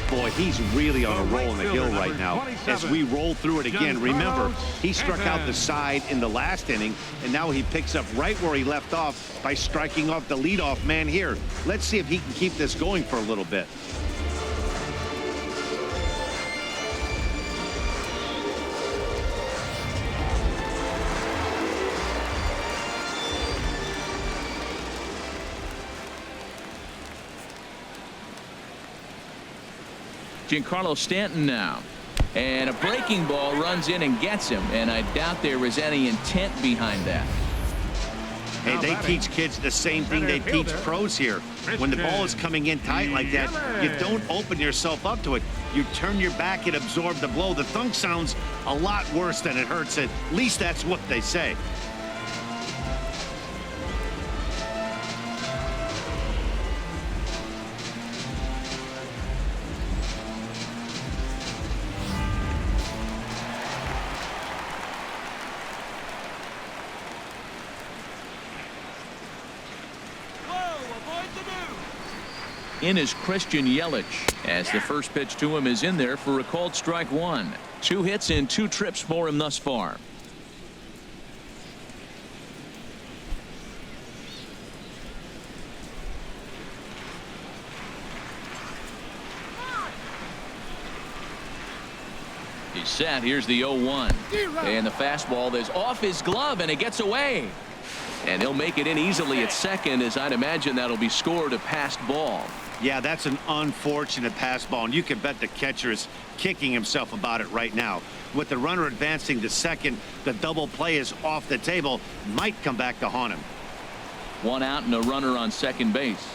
[SPEAKER 4] Boy, he's really on a roll in the hill right now. As we roll through it again, remember, he struck out the side in the last inning, and now he picks up right where he left off by striking off the leadoff man here. Let's see if he can keep this going for a little bit.
[SPEAKER 1] Giancarlo Stanton now. And a breaking ball runs in and gets him, and I doubt there was any intent behind that.
[SPEAKER 4] Hey, they teach kids the same thing they teach pros here. When the ball is coming in tight like that, you don't open yourself up to it. You turn your back and absorb the blow. The thunk sounds a lot worse than it hurts. At least that's what they say.
[SPEAKER 1] In is Christian Yelich, as the first pitch to him is in there for a called strike one. 2 hits and 2 trips for him thus far. He's set. Here's the 0-1. And the fastball is off his glove, and it gets away. And he'll make it in easily at second, as I'd imagine that'll be scored a passed ball.
[SPEAKER 4] Yeah, that's an unfortunate pass ball, and you can bet the catcher is kicking himself about it right now. With the runner advancing to second, the double play is off the table. Might come back to haunt him.
[SPEAKER 1] 1 out and a runner on second base.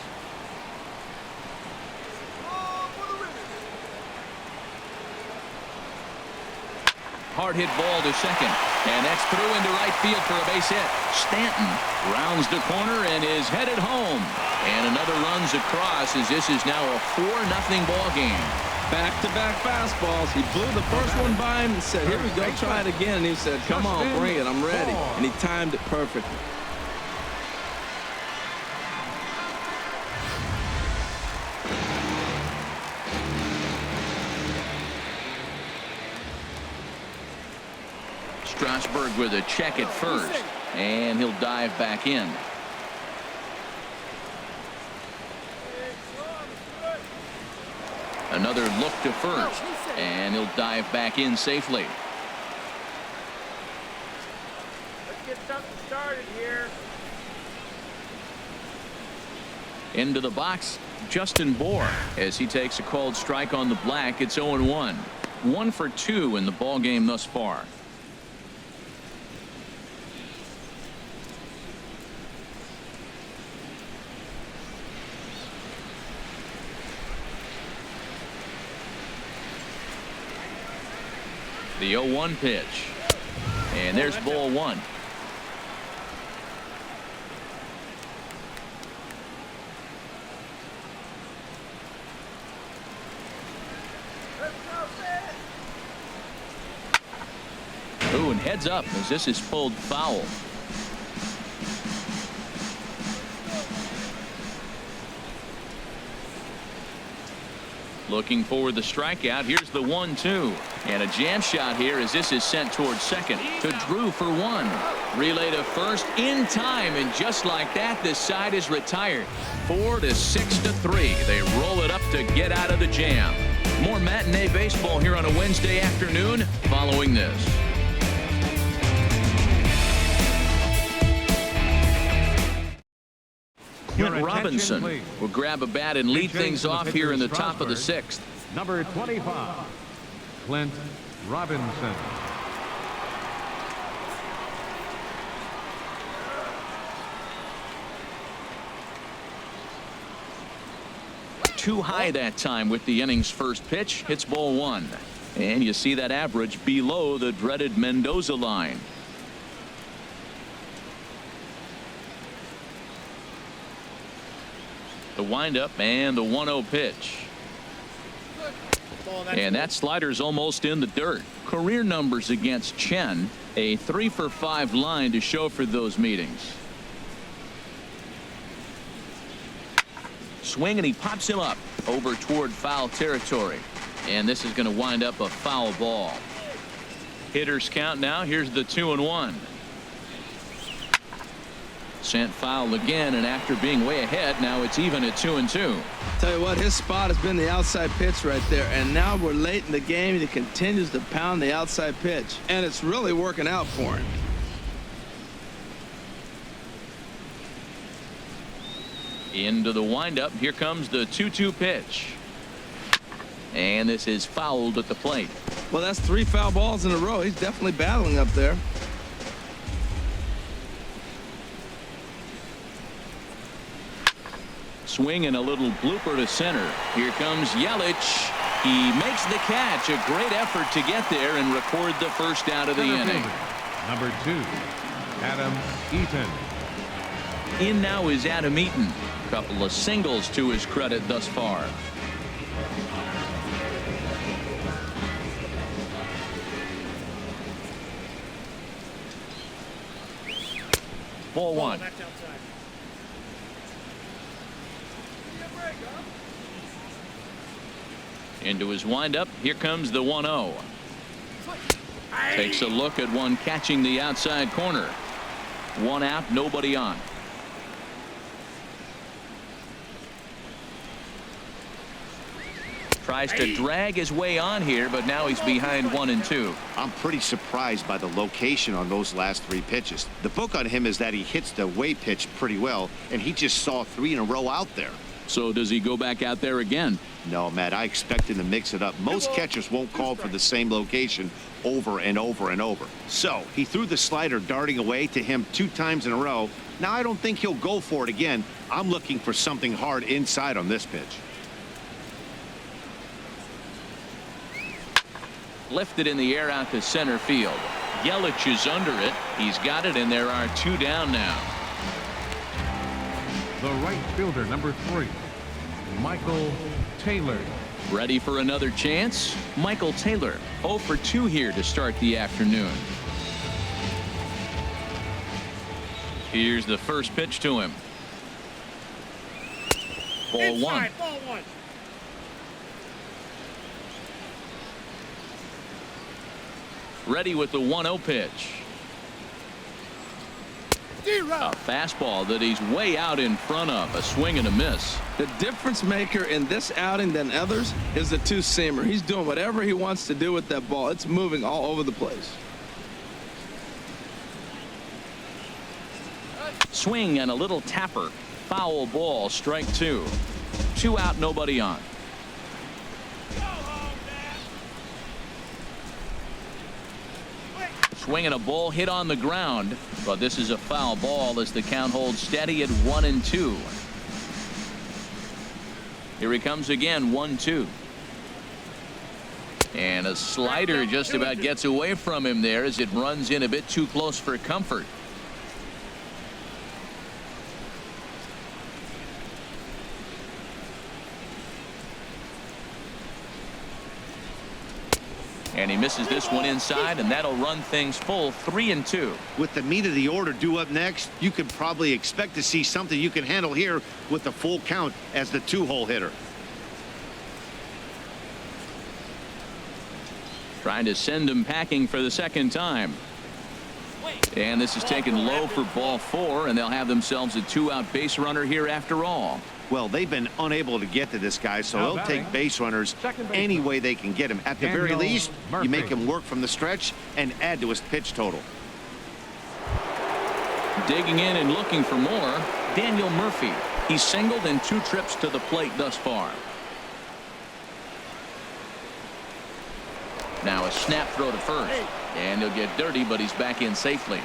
[SPEAKER 1] Hard hit ball to second, and that's through into right field for a base hit. Stanton rounds the corner and is headed home, and another runs across, as this is now a 4-0 ball game.
[SPEAKER 2] Back-to-back fastballs. He blew the first one by him and said, here we go, try it again. And he said, come on, bring it, I'm ready. And he timed it perfectly.
[SPEAKER 1] Strasburg with a check at first, and he'll dive back in. Another look to first, and he'll dive back in safely.
[SPEAKER 5] Let's get something started here.
[SPEAKER 1] Into the box, Justin Bohr, as he takes a called strike on the black. It's 0-1. 1 for 2 in the ball game thus far. The 0-1 pitch, and there's ball 1. Ooh, and heads up as this is pulled foul. Looking for the strikeout. Here's the 1-2, and a jam shot here as this is sent towards second to Drew for 1. Relay to first in time, and just like that, this side is retired. 4-6-3. They roll it up to get out of the jam. More matinee baseball here on a Wednesday afternoon following this. Clint Robinson will grab a bat and lead things off here in the top of the 6th.
[SPEAKER 3] Number 25, Clint Robinson.
[SPEAKER 1] Too high that time with the inning's first pitch. Hits ball 1. And you see that average below the dreaded Mendoza line. The windup and the 1-0 pitch. And that slider's almost in the dirt. Career numbers against Chen. A 3-for-5 line to show for those meetings. Swing, and he pops him up over toward foul territory. And this is going to wind up a foul ball. Hitters count now. Here's the 2-1. Sent foul again, and after being way ahead, now it's even at 2-2.
[SPEAKER 2] Tell you what, his spot has been the outside pitch right there, and now we're late in the game, and he continues to pound the outside pitch, and it's really working out for him.
[SPEAKER 1] Into the windup. Here comes the 2-2 pitch, and this is fouled at the plate.
[SPEAKER 2] Well, that's 3 foul balls in a row. He's definitely battling up there.
[SPEAKER 1] Swing and a little blooper to center. Here comes Yelich. He makes the catch. A great effort to get there and record the first out of the
[SPEAKER 3] Center
[SPEAKER 1] inning.
[SPEAKER 3] fielder, number 2, Adam Eaton.
[SPEAKER 1] In now is Adam Eaton. Couple of singles to his credit thus far. Ball 1.
[SPEAKER 5] That's outside.
[SPEAKER 1] Into his windup. Here comes the 1-0. Takes a look at one catching the outside corner. One out, nobody on. Tries to drag his way on here, but now he's behind 1 and 2.
[SPEAKER 4] I'm pretty surprised by the location on those last 3 pitches. The book on him is that he hits the way pitch pretty well, and he just saw 3 in a row out there.
[SPEAKER 1] So does he go back out there again?
[SPEAKER 4] No, Matt, I expect him to mix it up. Most catchers won't call for the same location over and over and over. So he threw the slider darting away to him 2 times in a row. Now I don't think he'll go for it again. I'm looking for something hard inside on this pitch.
[SPEAKER 1] Lifted in the air out to center field. Yelich is under it. He's got it, and there are 2 down now.
[SPEAKER 3] The right fielder, number 3, Michael Taylor.
[SPEAKER 1] Ready for another chance? Michael Taylor, 0 for 2 here to start the afternoon. Here's the first pitch to him. Ball 1.
[SPEAKER 5] Inside, ball 1.
[SPEAKER 1] Ready with the 1-0 pitch. A fastball that he's way out in front of. A swing and a miss.
[SPEAKER 2] The difference maker in this outing than others is the 2-seamer. He's doing whatever he wants to do with that ball. It's moving all over the place.
[SPEAKER 1] Swing and a little tapper. Foul ball, strike 2. 2 out, nobody on. Swinging a ball hit on the ground, but this is a foul ball as the count holds steady at 1 and 2. Here he comes again, 1-2. And a slider just about gets away from him there as it runs in a bit too close for comfort. And he misses this one inside, and that'll run things full 3 and 2.
[SPEAKER 4] With the meat of the order due up next, you could probably expect to see something you can handle here with the full count as the 2-hole hitter.
[SPEAKER 1] Trying to send him packing for the second time. And this is taken low for ball 4, and they'll have themselves a 2-out base runner here after all.
[SPEAKER 4] Well, they've been unable to get to this guy, so they'll take base runners any way they can get him. At the very least, you make him work from the stretch and add to his pitch total.
[SPEAKER 1] Digging in and looking for more, Daniel Murphy. He's singled in 2 trips to the plate thus far. Now a snap throw to first, and he'll get dirty, but he's back in safely.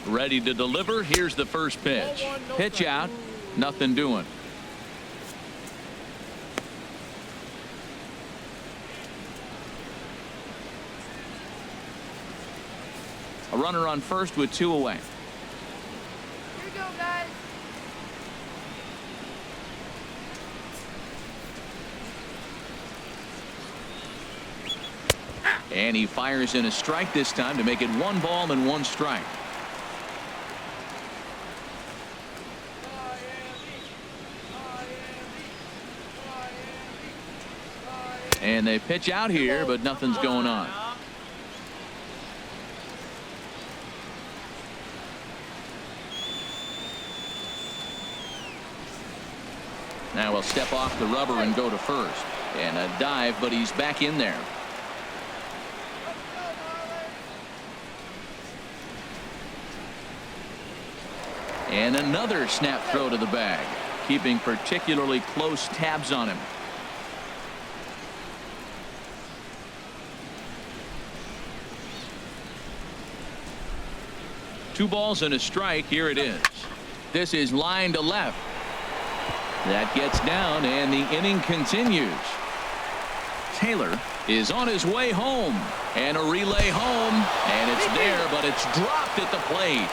[SPEAKER 1] Ready to deliver. Here's the first pitch. Pitch out. Nothing doing. A runner on first with 2 away.
[SPEAKER 5] Here we go, guys.
[SPEAKER 1] And he fires in a strike this time to make it 1 ball and 1 strike. And they pitch out here, but nothing's going on. Now he'll step off the rubber and go to first. And a dive, but he's back in there. And another snap throw to the bag, keeping particularly close tabs on him. Two balls and a strike. Here it is. This is line to left. That gets down, and the inning continues. Taylor is on his way home, and a relay home, and it's there, but it's dropped at the plate.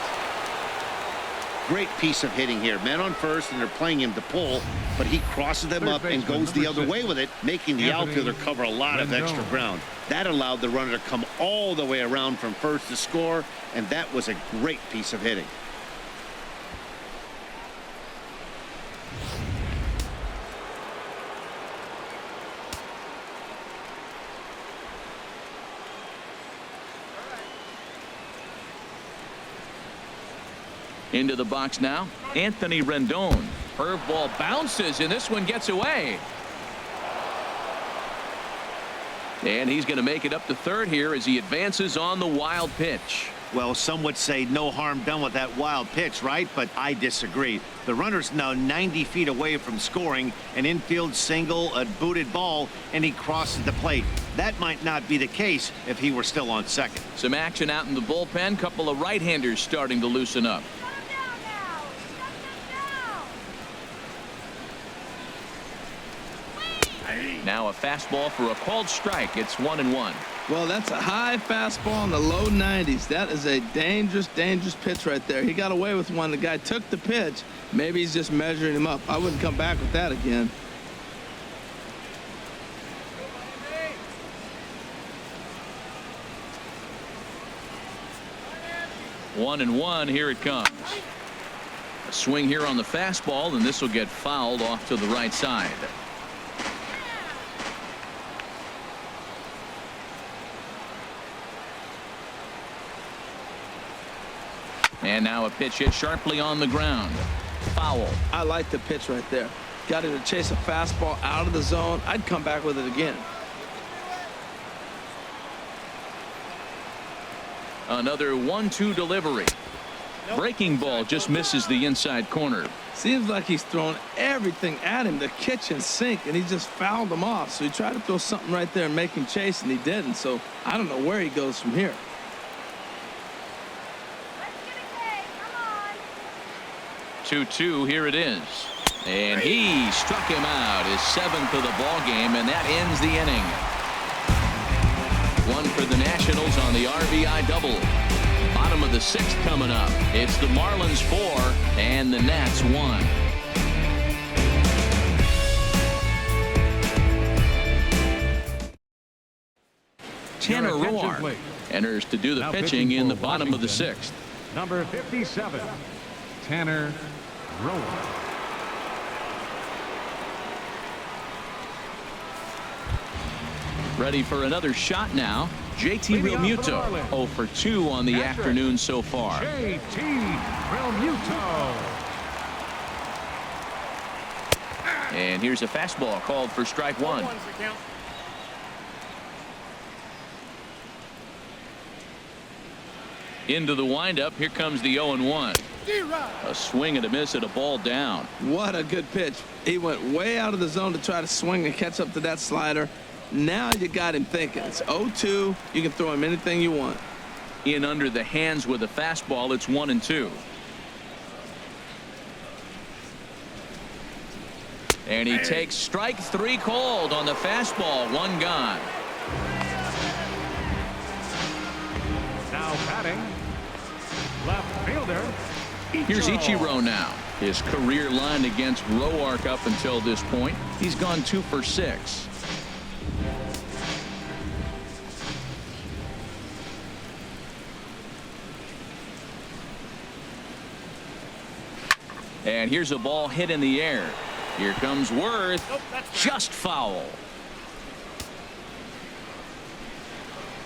[SPEAKER 4] Great piece of hitting here. Men on first, and they're playing him to pull, but he crosses them up and goes the other way with it, making the outfielder cover a lot of extra ground. That allowed the runner to come all the way around from first to score, and that was a great piece of hitting.
[SPEAKER 1] Into the box now, Anthony Rendon. Curveball bounces, and this one gets away. And he's going to make it up to third here as he advances on the wild pitch.
[SPEAKER 4] Well, some would say no harm done with that wild pitch, right? But I disagree. The runner's now 90 feet away from scoring, an infield single, a booted ball, and he crosses the plate. That might not be the case if he were still on second.
[SPEAKER 1] Some action out in the bullpen. Couple of right-handers starting to loosen up. Now a fastball for a called strike. It's 1-1.
[SPEAKER 2] Well, that's a high fastball in the low 90s. That is a dangerous, dangerous pitch right there. He got away with one. The guy took the pitch. Maybe he's just measuring him up. I wouldn't come back with that again.
[SPEAKER 1] One and one. Here it comes. A swing here on the fastball, and this will get fouled off to the right side. And now a pitch hit sharply on the ground. Foul.
[SPEAKER 2] I like the pitch right there. Got him to chase a fastball out of the zone. I'd come back with it again.
[SPEAKER 1] Another 1-2 delivery. Breaking ball just misses the inside corner.
[SPEAKER 2] Seems like he's throwing everything at him, the kitchen sink, and he just fouled him off. So he tried to throw something right there and make him chase, and he didn't. So I don't know where he goes from here.
[SPEAKER 1] 2-2. Here it is. And he struck him out, his 7th of the ball game, and that ends the inning. One for the Nationals on the RBI double. Bottom of the 6th coming up. It's the Marlins 4 and the Nats 1. Tanner Roark enters to do the pitching in the bottom of the 6th.
[SPEAKER 3] Number 57, Tanner Roark.
[SPEAKER 1] Ready for another shot now. JT Realmuto 0 for 2 on the afternoon so far.
[SPEAKER 3] JT Realmuto.
[SPEAKER 1] And here's a fastball called for strike one. Into the windup. Here comes the 0-1. A swing and a miss at a ball down.
[SPEAKER 2] What a good pitch. He went way out of the zone to try to swing and catch up to that slider. Now you got him thinking. It's 0-2. You can throw him anything you want.
[SPEAKER 1] In under the hands with a fastball. It's 1-2. And he takes strike 3 called on the fastball. 1 gone.
[SPEAKER 3] Now batting, left fielder.
[SPEAKER 1] Here's Ichiro now. His career line against Roark up until this point. He's gone 2 for 6. And here's a ball hit in the air. Here comes Worth. Just foul.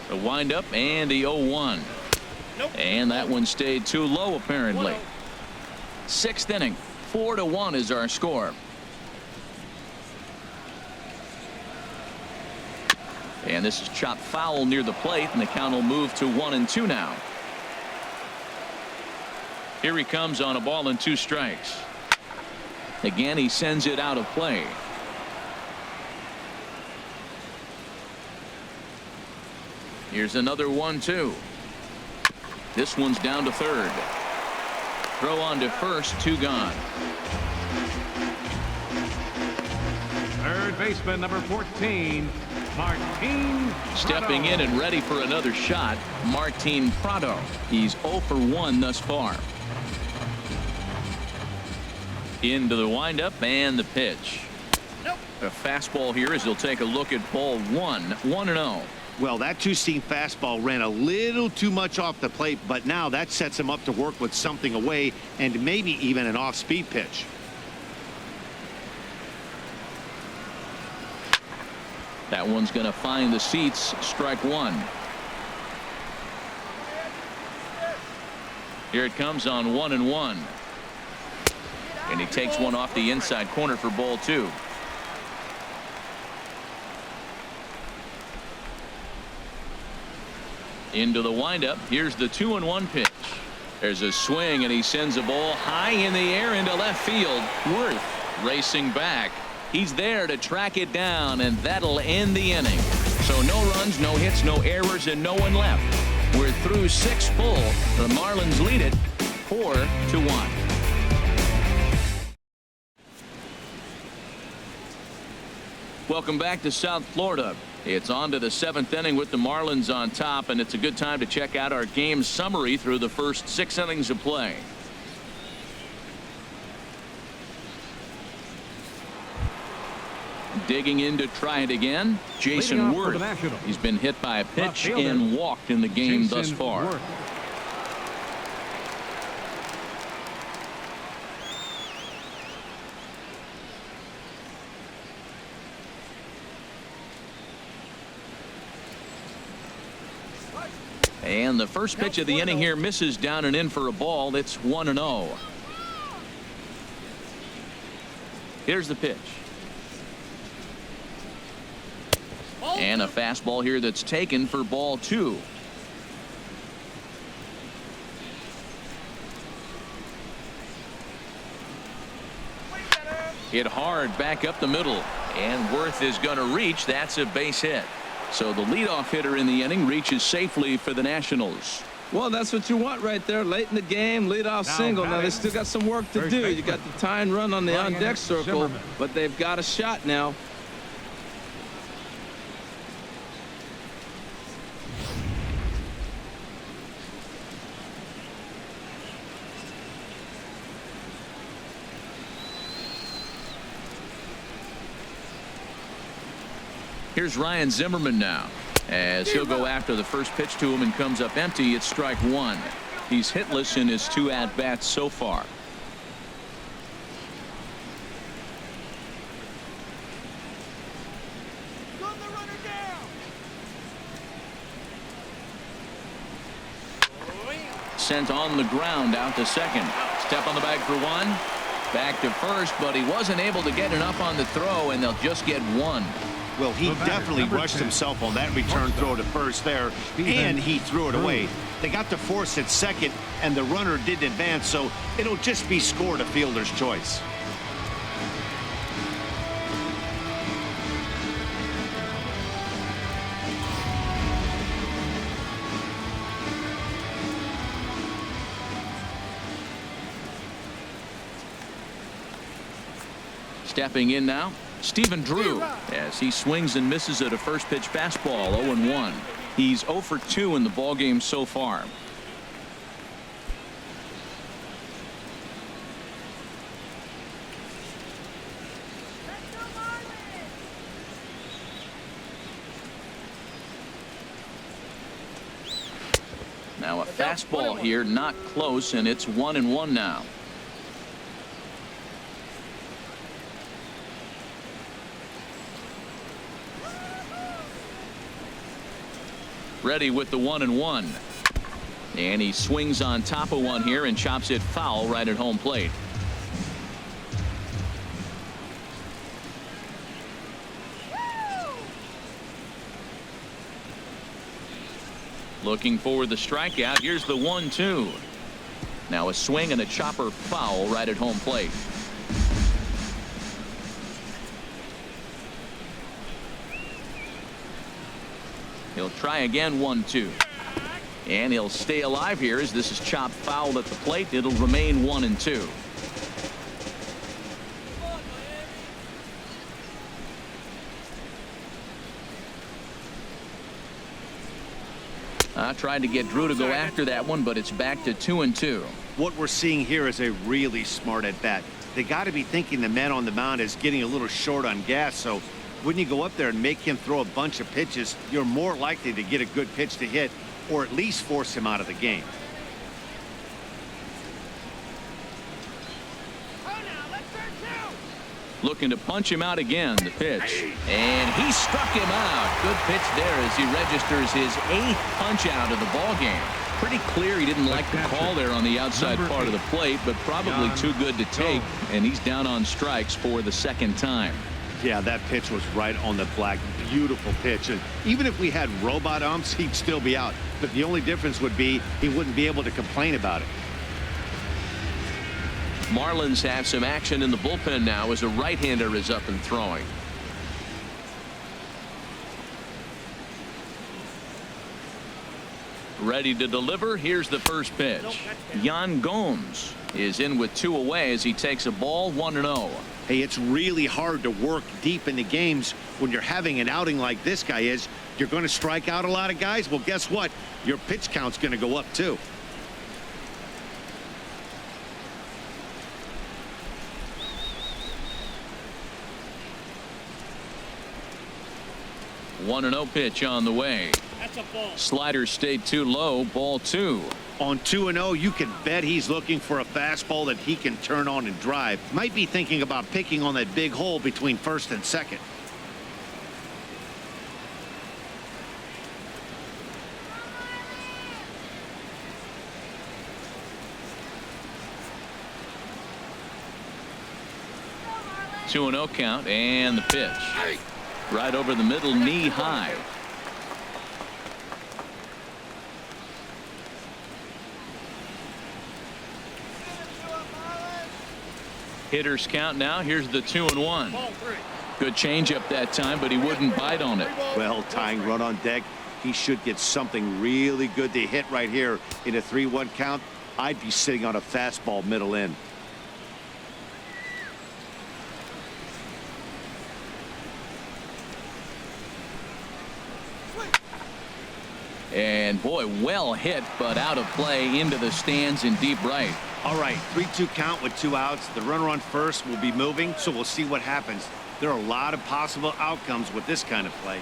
[SPEAKER 1] The windup and the 0-1. And that one stayed too low apparently. 6th inning. 4-1 is our score. And this is chopped foul near the plate, and the count will move to 1-2 now. Here he comes on a ball and 2 strikes. Again, he sends it out of play. Here's another 1-2. This one's down to third. Throw on to first, 2 gone.
[SPEAKER 3] Third baseman, number 14, Martin.
[SPEAKER 1] Stepping in and ready for another shot, Martin Prado. He's 0 for 1 thus far. Into the windup and the pitch. A fastball here as he'll take a look at ball 1. 1-0.
[SPEAKER 4] Well, that two-seam fastball ran a little too much off the plate, but now that sets him up to work with something away and maybe even an off-speed pitch.
[SPEAKER 1] That one's going to find the seats. Strike 1. Here it comes on 1-1. And he takes one off the inside corner for ball 2. Into the windup. Here's the 2-1 pitch. There's a swing and he sends a ball high in the air into left field. Worth racing back. He's there to track it down, and that'll end the inning. So no runs, no hits, no errors, and no one left. We're through 6 full. The Marlins lead it 4-1. Welcome back to South Florida. It's on to the 7th inning with the Marlins on top, and it's a good time to check out our game summary through the first 6 innings of play. Digging in to try it again, Jason Worth. He's been hit by a pitch and walked in the game thus far.
[SPEAKER 3] Worth.
[SPEAKER 1] And the first pitch of the inning here misses down and in for a ball. It's 1-0. Here's the pitch. And a fastball here that's taken for ball 2. Hit hard back up the middle, and Worth is going to reach. That's a base hit. So the leadoff hitter in the inning reaches safely for the Nationals.
[SPEAKER 2] Well, that's what you want right there. Late in the game, leadoff single. Now they still got some work to do. You got the tying run on the on-deck circle, but they've got a shot now.
[SPEAKER 1] Here's Ryan Zimmerman now, as he'll go after the first pitch to him and comes up empty. It's strike 1. He's hitless in his 2 at-bats so far. Sent on the ground out to second. Step on the bag for 1. Back to first, but he wasn't able to get enough on the throw, and they'll just get 1.
[SPEAKER 4] Well, he definitely rushed himself on that return throw to first there, and he threw it away. They got to force at second, and the runner didn't advance, so it'll just be scored a fielder's choice.
[SPEAKER 1] Stepping in now, Stephen Drew, as he swings and misses at a first pitch fastball. 0-1. He's 0 for 2 in the ballgame so far. Now a fastball here, not close, and it's 1-1 now. Ready with the 1-1. And he swings on top of one here and chops it foul right at home plate. Looking for the strikeout. Here's the 1-2. Now a swing and a chopper foul right at home plate. He'll try again, 1-2. And he'll stay alive here as this is chopped foul at the plate. It'll remain 1-2. I tried to get Drew to go after that one, but it's back to 2-2.
[SPEAKER 4] What we're seeing here is a really smart at bat. They got to be thinking the man on the mound is getting a little short on gas, so when you go up there and make him throw a bunch of pitches, you're more likely to get a good pitch to hit or at least force him out of the game.
[SPEAKER 1] Looking to punch him out again. The pitch, and he struck him out. Good pitch there as he registers his 8th punch out of the ball game. Pretty clear he didn't like the call there on the outside part of the plate, but probably too good to take, and he's down on strikes for the 2nd time.
[SPEAKER 4] Yeah, that pitch was right on the black. Beautiful pitch, and even if we had robot umps, he'd still be out, but the only difference would be he wouldn't be able to complain about it.
[SPEAKER 1] Marlins have some action in the bullpen now as a right-hander is up and throwing. Ready to deliver. Here's the first pitch. Yan Gomes is in with 2 away as he takes a ball, 1-0.
[SPEAKER 4] Hey, it's really hard to work deep into games when you're having an outing like this guy is. You're going to strike out a lot of guys. Well, guess what? Your pitch count's going to go up too.
[SPEAKER 1] One 1-0 pitch on the way.
[SPEAKER 5] That's a ball.
[SPEAKER 1] Slider stayed too low. Ball 2.
[SPEAKER 4] On 2-0, you can bet he's looking for a fastball that he can turn on and drive. Might be thinking about picking on that big hole between first and second.
[SPEAKER 5] Go,
[SPEAKER 1] 2-0 count, and the pitch. Right over the middle, knee high. Hitters count now. Here's the 2-1. Good changeup that time, but he wouldn't bite on it.
[SPEAKER 4] Well, tying run on deck. He should get something really good to hit right here in a 3-1 count. I'd be sitting on a fastball middle in.
[SPEAKER 1] And boy, well hit, but out of play into the stands in deep right.
[SPEAKER 4] All right, 3-2 count with 2 outs. The runner on first will be moving, so we'll see what happens. There are a lot of possible outcomes with this kind of play.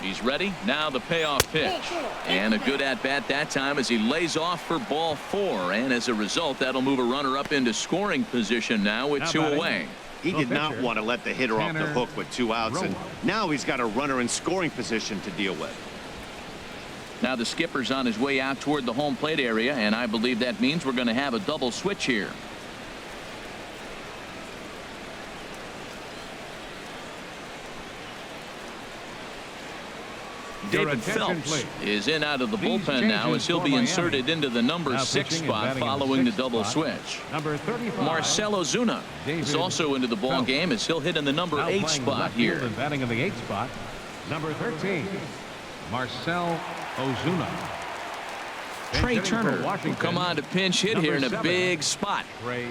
[SPEAKER 1] He's ready. Now the payoff pitch. And a good at-bat that time as he lays off for ball 4. And as a result, that'll move a runner up into scoring position now with 2 away.
[SPEAKER 4] He did not want to let the hitter off the hook with 2 outs, and now he's got a runner in scoring position to deal with.
[SPEAKER 1] Now the skipper's on his way out toward the home plate area, and I believe that means we're going to have a double switch here. David Phelps is in out of the bullpen now as he'll be inserted into the number 6 spot following the double switch. Marcell Ozuna is also into the ball game as he'll hit in the number 8 spot here.
[SPEAKER 3] Batting in the 8th spot, number 13, Marcell Ozuna.
[SPEAKER 1] Trey Turner will come on to pinch hit here in a big spot.
[SPEAKER 3] Trey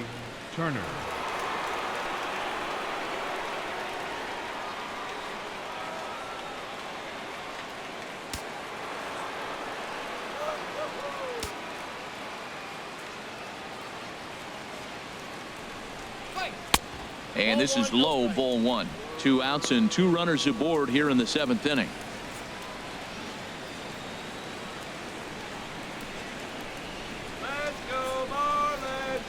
[SPEAKER 3] Turner.
[SPEAKER 1] And this is low, ball 1. 2 outs and 2 runners aboard here in the 7th inning.
[SPEAKER 5] Let's go, Marlins!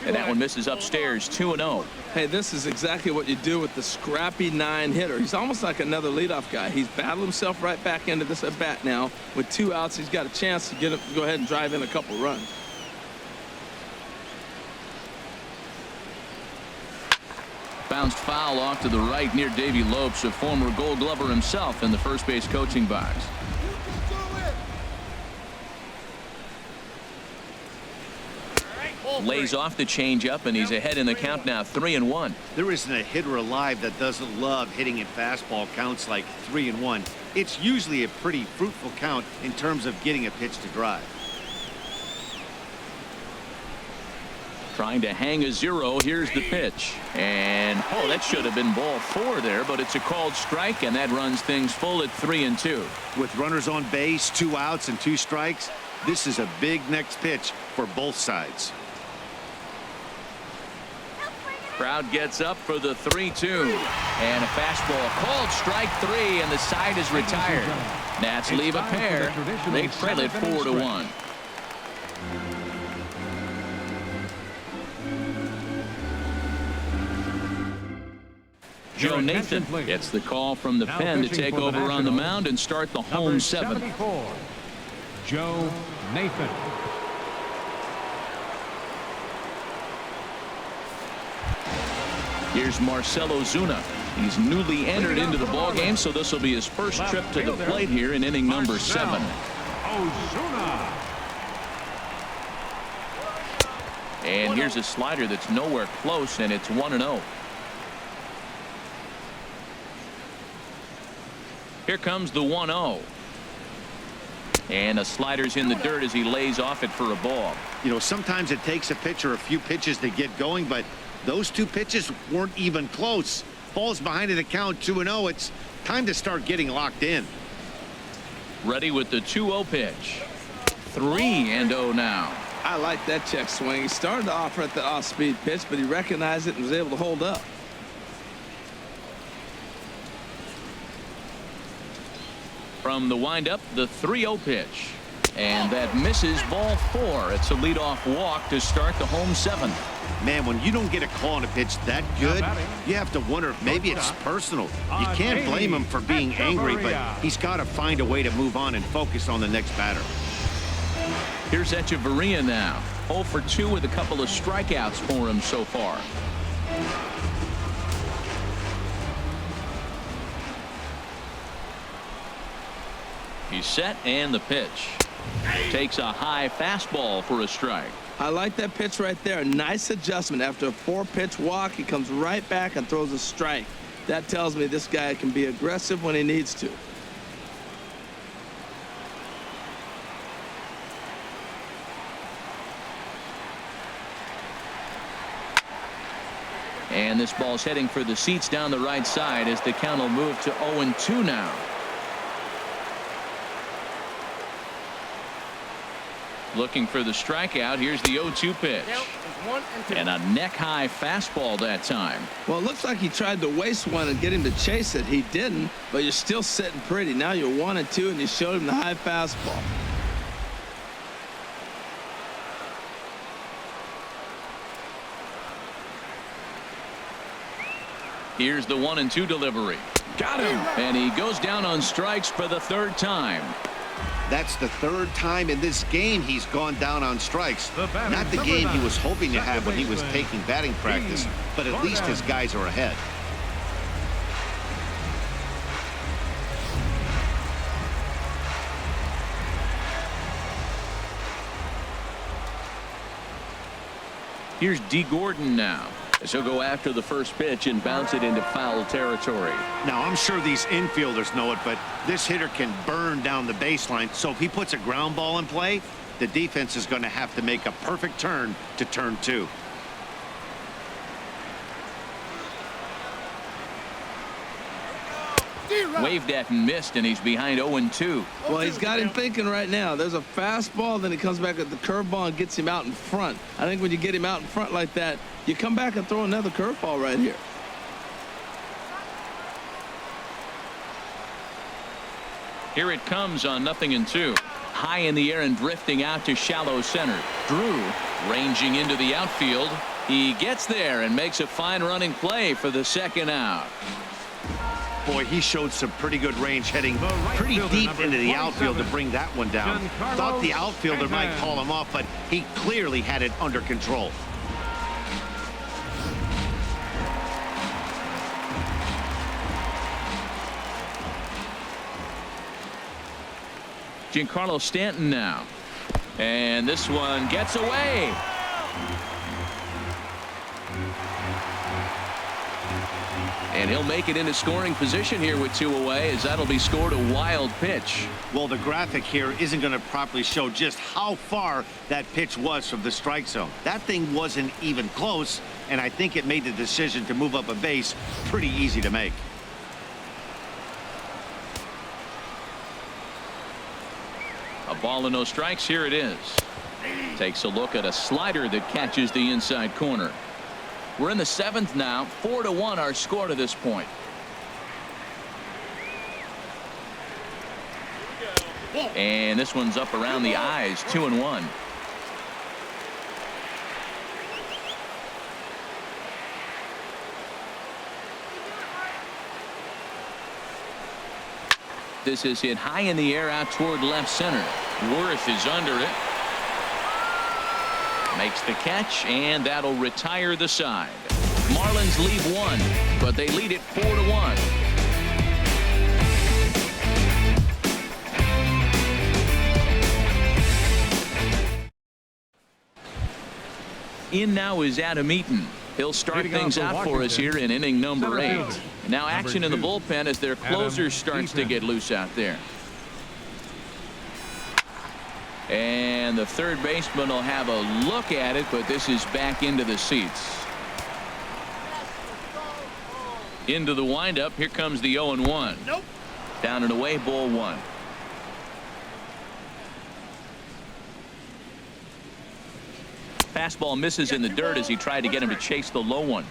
[SPEAKER 1] And that one misses upstairs, 2-0.
[SPEAKER 2] Hey, this is exactly what you do with the scrappy 9 hitter. He's almost like another leadoff guy. He's battled himself right back into this at bat now. With 2 outs, he's got a chance to go ahead and drive in a couple runs.
[SPEAKER 1] bounced foul off to the right near Davey Lopes, a former Gold Glover himself in the first base coaching box. Lays off the changeup, and he's ahead in the count now, 3-1.
[SPEAKER 4] There isn't a hitter alive that doesn't love hitting at fastball counts like 3-1. It's usually a pretty fruitful count in terms of getting a pitch to drive.
[SPEAKER 1] Trying to hang a 0. Here's the pitch. And, oh, that should have been ball 4 there, but it's a called strike, and that runs things full at 3-2.
[SPEAKER 4] With runners on base, 2 outs and 2 strikes, this is a big next pitch for both sides.
[SPEAKER 1] Crowd gets up for the 3-2. And a fastball called strike 3, and the side is retired. Nats leave a pair. They trail it 4-1. Joe Nathan gets the call from the pen to take over on the mound and start the home 7th.
[SPEAKER 3] Joe Nathan.
[SPEAKER 1] Here's Marcell Ozuna. He's newly entered into the ballgame, so this will be his first trip to the plate here in inning number 7.
[SPEAKER 3] Ozuna.
[SPEAKER 1] And here's a slider that's nowhere close, and it's 1-0. Here comes the 1-0. And a slider's in the dirt as he lays off it for a ball.
[SPEAKER 4] You know, sometimes it takes a pitcher a few pitches to get going, but those 2 pitches weren't even close. Falls behind in the count, 2-0. It's time to start getting locked in.
[SPEAKER 1] Ready with the 2-0 pitch. 3-0 now.
[SPEAKER 2] I like that check swing. He started off at the off-speed pitch, but he recognized it and was able to hold up.
[SPEAKER 1] From the windup, the 3-0 pitch. And that misses, ball 4. It's a leadoff walk to start the home 7th.
[SPEAKER 4] Man, when you don't get a call on a pitch that good, you have to wonder if maybe it's personal. You can't blame him for being angry, but he's got to find a way to move on and focus on the next batter.
[SPEAKER 1] Here's Echeverria now. 0 for 2 with a couple of strikeouts for him so far. He's set, and the pitch. Takes a high fastball for a strike.
[SPEAKER 2] I like that pitch right there. Nice adjustment. After a 4-pitch walk, he comes right back and throws a strike. That tells me this guy can be aggressive when he needs to.
[SPEAKER 1] And this ball's heading for the seats down the right side as the count will move to 0-2 now. Looking for the strikeout. Here's the 0-2 pitch. And a neck-high fastball that time.
[SPEAKER 2] Well, it looks like he tried to waste one and get him to chase it. He didn't, but you're still sitting pretty. Now you're 1-2, and you showed him the high fastball.
[SPEAKER 1] Here's the 1-2 delivery. Got him. And he goes down on strikes for the 3rd time.
[SPEAKER 4] That's the 3rd time in this game he's gone down on strikes. Not the game he was hoping to have when he was taking batting practice, but at least his guys are ahead.
[SPEAKER 1] Here's D. Gordon now. So go after the first pitch and bounce it into foul territory.
[SPEAKER 4] Now, I'm sure these infielders know it, but this hitter can burn down the baseline. So if he puts a ground ball in play, the defense is going to have to make a perfect turn to turn 2.
[SPEAKER 1] Waved at and missed, and he's behind 0-2.
[SPEAKER 2] Well, he's got him thinking right now. There's a fastball, then he comes back at the curveball and gets him out in front. I think when you get him out in front like that, you come back and throw another curveball right here.
[SPEAKER 1] Here it comes on 0-2. High in the air and drifting out to shallow center. Drew ranging into the outfield. He gets there and makes a fine running play for the 2nd out.
[SPEAKER 4] Boy, he showed some pretty good range heading pretty deep into the outfield to bring that one down. Thought the outfielder might call him off, but he clearly had it under control.
[SPEAKER 1] Giancarlo Stanton now. And this one gets away. And he'll make it into scoring position here with 2 away, as that'll be scored a wild pitch.
[SPEAKER 4] Well, the graphic here isn't going to properly show just how far that pitch was from the strike zone. That thing wasn't even close, and I think it made the decision to move up a base pretty easy to make.
[SPEAKER 1] A ball and no strikes. Here it is. Takes a look at a slider that catches the inside corner. We're in the 7th now. 4-1 our score to this point. And this one's up around the eyes. 2-1. This is hit high in the air out toward left center. Worth is under it. Makes the catch, and that'll retire the side. Marlins lead 1, but they lead it 4-1. In now is Adam Eaton. He'll start things out for us here in inning number 8. Now action in the bullpen as their closer starts to get loose out there. And the third baseman will have a look at it, but this is back into the seats. Into the windup. Here comes the 0-1.
[SPEAKER 5] Nope.
[SPEAKER 1] Down and away, ball 1. Fastball misses in the dirt as he tried to get him to chase the low one.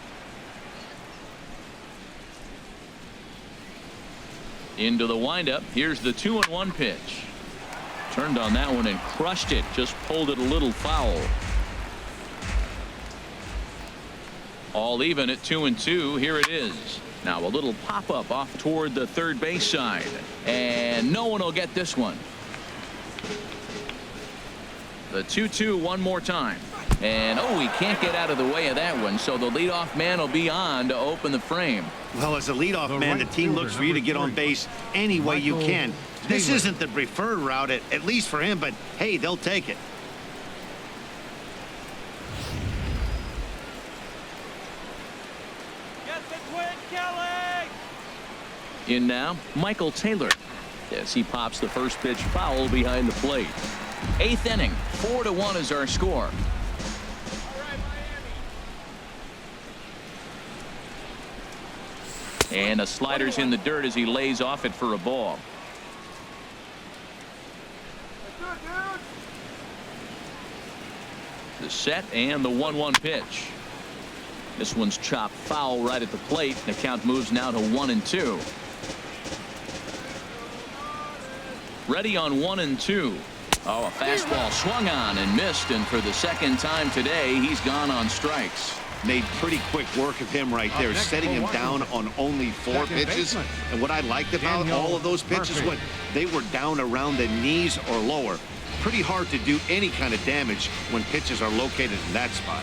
[SPEAKER 1] Into the windup. Here's the 2-1 pitch. Turned on that one and crushed it. Just pulled it a little foul. All even at 2-2. Here it is. Now a little pop-up off toward the third base side. And no one will get this one. The 2-2 one more time. And oh, he can't get out of the way of that one, so the leadoff man will be on to open the frame.
[SPEAKER 4] Well, as a leadoff man, the team looks for you to get on base any way you can. This isn't the preferred route, at least for him, but hey, they'll take it.
[SPEAKER 5] Get the twin, Kelly!
[SPEAKER 1] In now, Michael Taylor. As he pops the first pitch foul behind the plate. 8th inning, 4-1 is our score. And a slider's in the dirt as he lays off it for a ball. The set and the 1-1 pitch. This one's chopped foul right at the plate. The count moves now to 1-2. Ready on 1-2. Oh, a fastball swung on and missed, and for the second time today, he's gone on strikes.
[SPEAKER 4] Made pretty quick work of him right there, setting him down on only 4 pitches. And what I liked about all of those pitches, when they were down around the knees or lower. Pretty hard to do any kind of damage when pitches are located in that spot.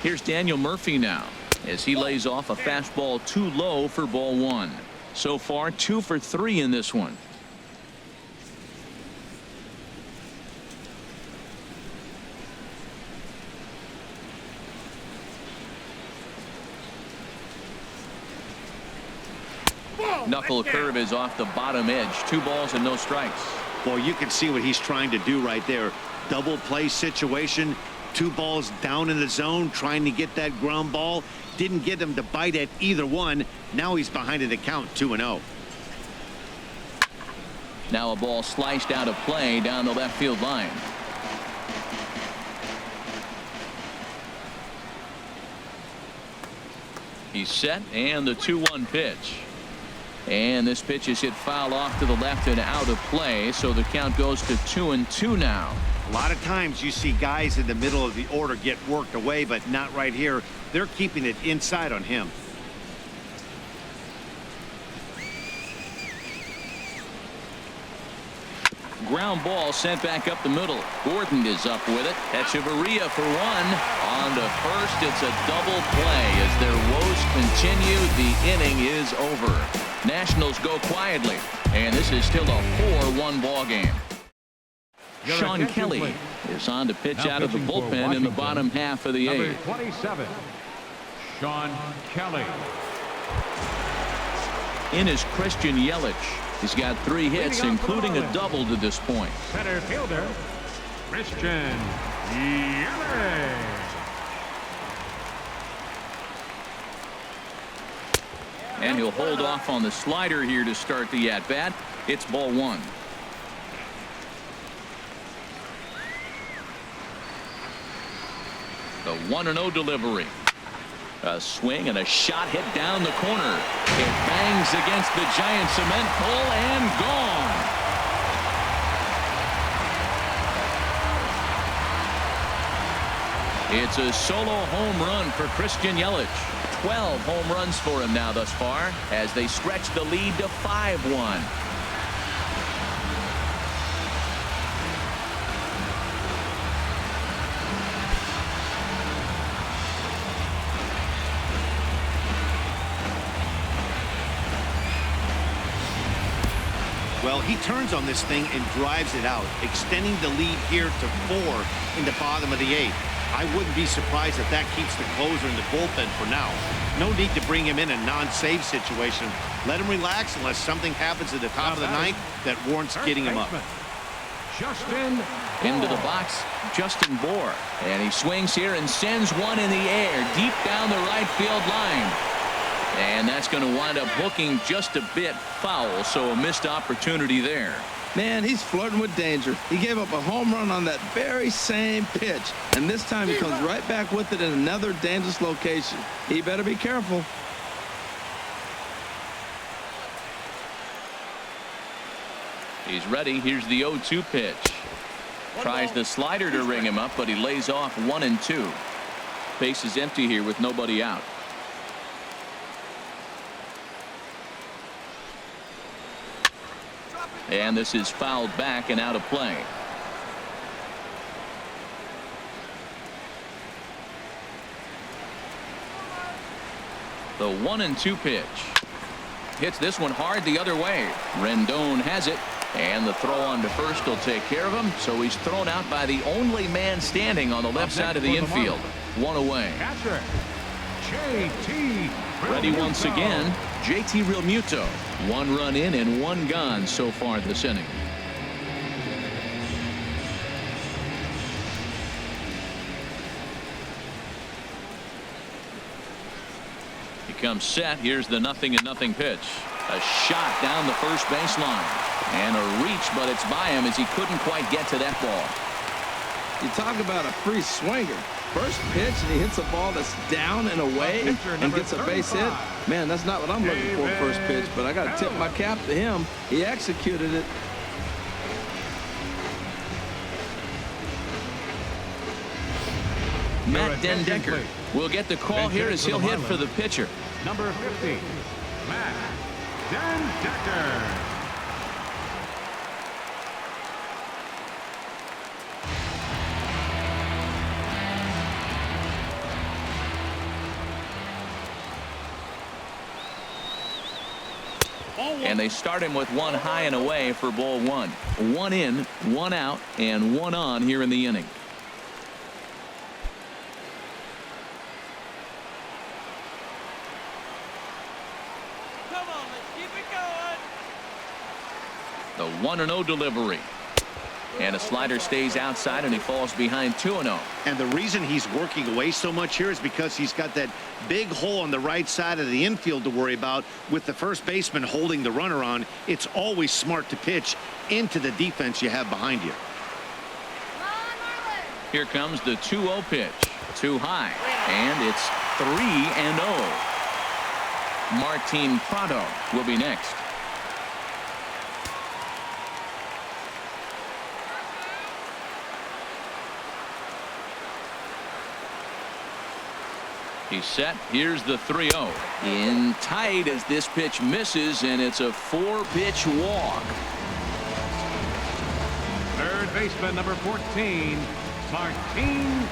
[SPEAKER 1] Here's Daniel Murphy now as he lays off a fastball too low for ball 1. So far 2 for 3 in this one. Knuckle curve is off the bottom edge. 2 balls and no strikes.
[SPEAKER 4] Well, you can see what he's trying to do right there. Double play situation. 2 balls down in the zone, trying to get that ground ball. Didn't get him to bite at either one. Now he's behind in the count, 2-0.
[SPEAKER 1] Now a ball sliced out of play down the left field line. He's set, and the 2-1 pitch. And this pitch is hit foul off to the left and out of play, so the count goes to 2-2 now.
[SPEAKER 4] A lot of times you see guys in the middle of the order get worked away, but not right here. They're keeping it inside on him. Ground ball sent back up the middle. Gordon is up with it. Echeverria for 1.
[SPEAKER 1] On to first, it's a double play as their woes continue. The inning is over. Nationals go quietly, and this is still a 4-1 ball game. Sean Kelly is on to pitch out of the bullpen in the bottom half of the eighth.
[SPEAKER 3] Number 27, Sean Kelly.
[SPEAKER 1] In is Christian Yelich. He's got 3 hits, including a double to this point.
[SPEAKER 3] Center fielder, Christian Yelich.
[SPEAKER 1] And he'll hold off on the slider here to start the at-bat. It's ball 1. The 1-0 delivery. A swing and a shot hit down the corner. It bangs against the giant cement pole and gone. It's a solo home run for Christian Yelich. 12 home runs for him now thus far as they stretch the lead to 5-1.
[SPEAKER 4] Well, he turns on this thing and drives it out, extending the lead here to 4 in the bottom of the 8th. I wouldn't be surprised if that keeps the closer in the bullpen for now. No need to bring him in a non-save situation. Let him relax unless something happens at the top of the 9th that warrants getting him up.
[SPEAKER 3] Justin
[SPEAKER 1] into the box, Justin Bohr, and he swings here and sends one in the air deep down the right field line. And that's going to wind up hooking just a bit foul, so a missed opportunity there.
[SPEAKER 2] Man, he's flirting with danger. He gave up a home run on that very same pitch, and this time he comes right back with it in another dangerous location. He better be careful.
[SPEAKER 1] He's ready. Here's the 0-2 pitch. Tries the slider to ring him up, but he lays off 1-2. Base is empty here with nobody out. And this is fouled back and out of play. The 1-2 pitch. Hits this one hard the other way. Rendon has it. And the throw on to first will take care of him. So he's thrown out by the only man standing on the left side of the infield. 1 away.
[SPEAKER 3] catcher, JT
[SPEAKER 1] Ready once again, JT Realmuto. 1 run in and 1 gone so far this inning. He comes set. Here's the 0-0 pitch. A shot down the first baseline. And a reach, but it's by him as he couldn't quite get to that ball.
[SPEAKER 2] You talk about a free swinger. First pitch, and he hits a ball that's down and away and gets a base hit. Man, that's not what I'm looking for first pitch, but I got to tip my cap to him. He executed it.
[SPEAKER 1] Matt Den Decker will get the call here as he'll hit for the pitcher.
[SPEAKER 3] Number 50, Matt Den Decker.
[SPEAKER 1] And they start him with 1 high and away for ball 1. 1 in, 1 out, and 1 on here in the inning.
[SPEAKER 5] Come on, let's keep it going.
[SPEAKER 1] The 1-0 delivery. And a slider stays outside, and he falls behind 2-0.
[SPEAKER 4] And the reason he's working away so much here is because he's got that big hole on the right side of the infield to worry about with the first baseman holding the runner on. It's always smart to pitch into the defense you have behind you.
[SPEAKER 1] Here comes the 2-0 pitch. Too high. And it's 3-0. Martin Prado will be next. He's set. Here's the 3-0. In tight as this pitch misses, and it's a 4-pitch walk.
[SPEAKER 3] Third baseman, number 14,
[SPEAKER 1] Martin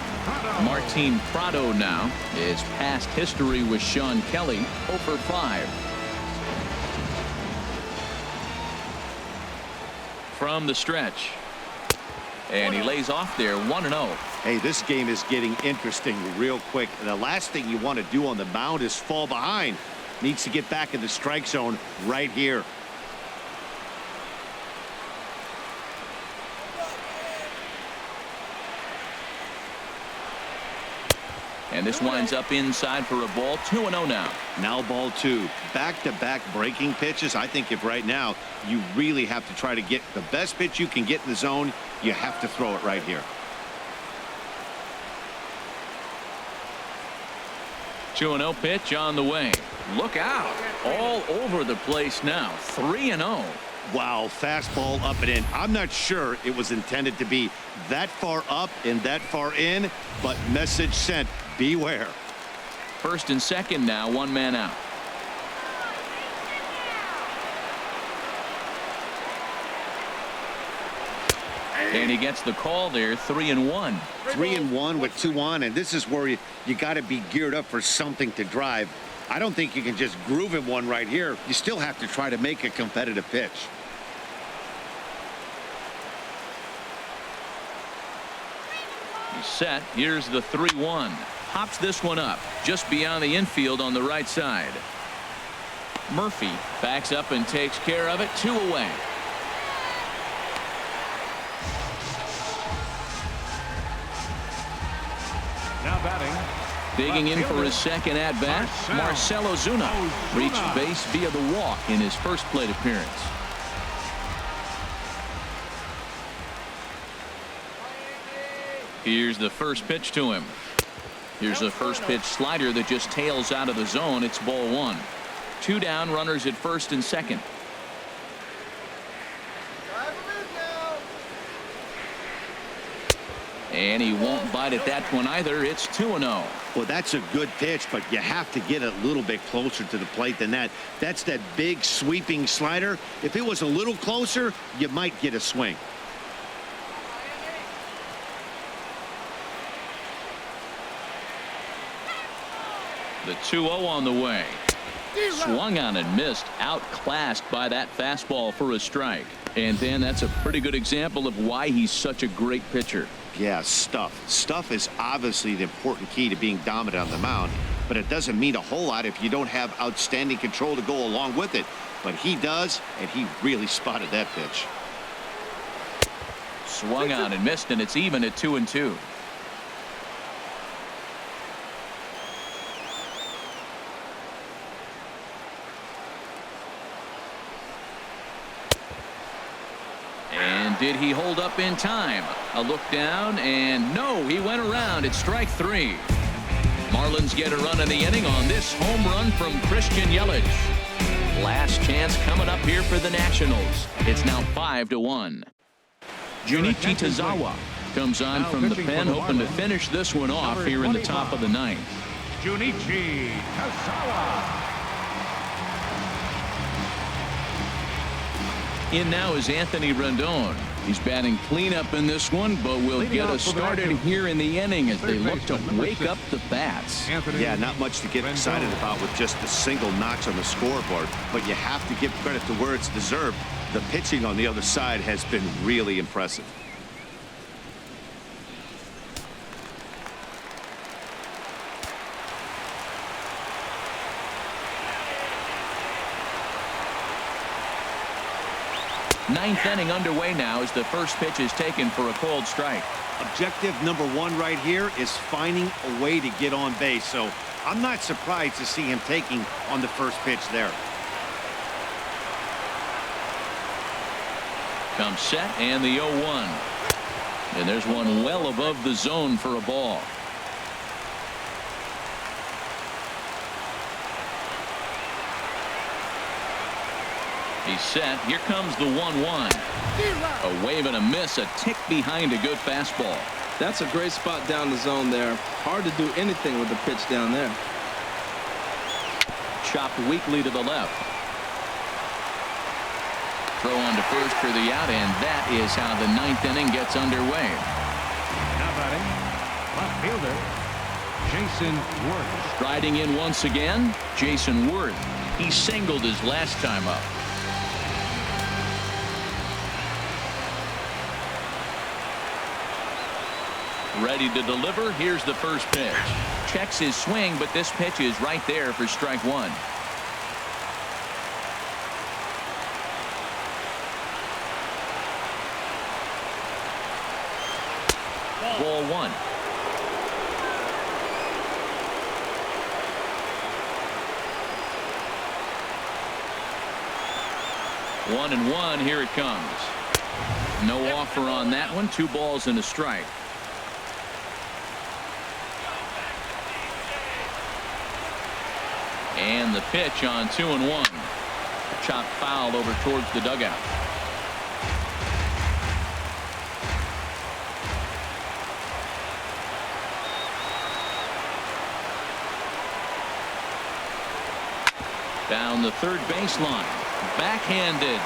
[SPEAKER 1] Prado now is past history with Sean Kelly, 0 for 5. From the stretch. And he lays off there 1-0.
[SPEAKER 4] Hey, this game is getting interesting real quick. And the last thing you want to do on the mound is fall behind. Needs to get back in the strike zone right here.
[SPEAKER 1] And this winds up inside for a ball. 2-0 now.
[SPEAKER 4] Now ball 2. Back-to-back breaking pitches. I think if right now you really have to try to get the best pitch you can get in the zone, you have to throw it right here.
[SPEAKER 1] 2-0 pitch on the way. Look out. All over the place now. 3-0.
[SPEAKER 4] Wow, fastball up and in. I'm not sure it was intended to be that far up and that far in, but message sent. Beware.
[SPEAKER 1] First and second now, 1 man out. And he gets the call there. 3-1.
[SPEAKER 4] 3-1 with 2 on, and this is where you got to be geared up for something to drive. I don't think you can just groove him one right here. You still have to try to make a competitive pitch.
[SPEAKER 1] He's set. Here's the 3-1. Hops this one up just beyond the infield on the right side. Murphy backs up and takes care of it. 2 away.
[SPEAKER 3] Now batting.
[SPEAKER 1] Digging in for his second at bat, Marcell Ozuna reached base via the walk in his first plate appearance. Here's the first pitch to him. Here's a first pitch slider that just tails out of the zone. It's ball 1. 2 down, runners at first and second. And he won't bite at that one either. It's 2-0.
[SPEAKER 4] Well, that's a good pitch, but you have to get a little bit closer to the plate than that. That's that big sweeping slider. If it was a little closer, you might get a swing.
[SPEAKER 1] The 2-0 on the way. Swung on and missed. Outclassed by that fastball for a strike. And then that's a pretty good example of why he's such a great pitcher.
[SPEAKER 4] Yeah, stuff. Stuff is obviously the important key to being dominant on the mound, but it doesn't mean a whole lot if you don't have outstanding control to go along with it. But he does, and he really spotted that pitch.
[SPEAKER 1] Swung on and missed, and it's even at 2-2. And did he hold up in time? A look down, and no, he went around. It's strike 3. Marlins get a run in the inning on this home run from Christian Yelich. Last chance coming up here for the Nationals. It's now 5-1. Junichi Tazawa comes on from the pen, hoping to finish this one off here in the top of the 9th.
[SPEAKER 3] Junichi Tazawa.
[SPEAKER 1] In now is Anthony Rendon. He's batting cleanup in this one, but will get us started here in the inning as they look to wake up the bats.
[SPEAKER 4] Yeah, not much to get excited about with just the single notch on the scoreboard, but you have to give credit to where it's deserved. The pitching on the other side has been really impressive.
[SPEAKER 1] Ninth inning underway now as the first pitch is taken for a called strike.
[SPEAKER 4] Objective number 1 right here is finding a way to get on base. So I'm not surprised to see him taking on the first pitch there.
[SPEAKER 1] Comes set and the 0-1. And there's one well above the zone for a ball. He's set. Here comes the 1-1. A wave and a miss, a tick behind a good fastball.
[SPEAKER 2] That's a great spot down the zone there. Hard to do anything with the pitch down there.
[SPEAKER 1] Chopped weakly to the left. Throw on to first for the out, and that is how the 9th inning gets underway.
[SPEAKER 3] batting, left fielder, Jason Worth.
[SPEAKER 1] Striding in once again, Jason Worth. He singled his last time up. Ready to deliver. Here's the first pitch. Checks his swing, but this pitch is right there for strike one. Ball one. 1-1. Here it comes. No offer on that one. 2 balls and a strike. And the pitch on 2-1. Chopped foul over towards the dugout. Down the third baseline. Backhanded.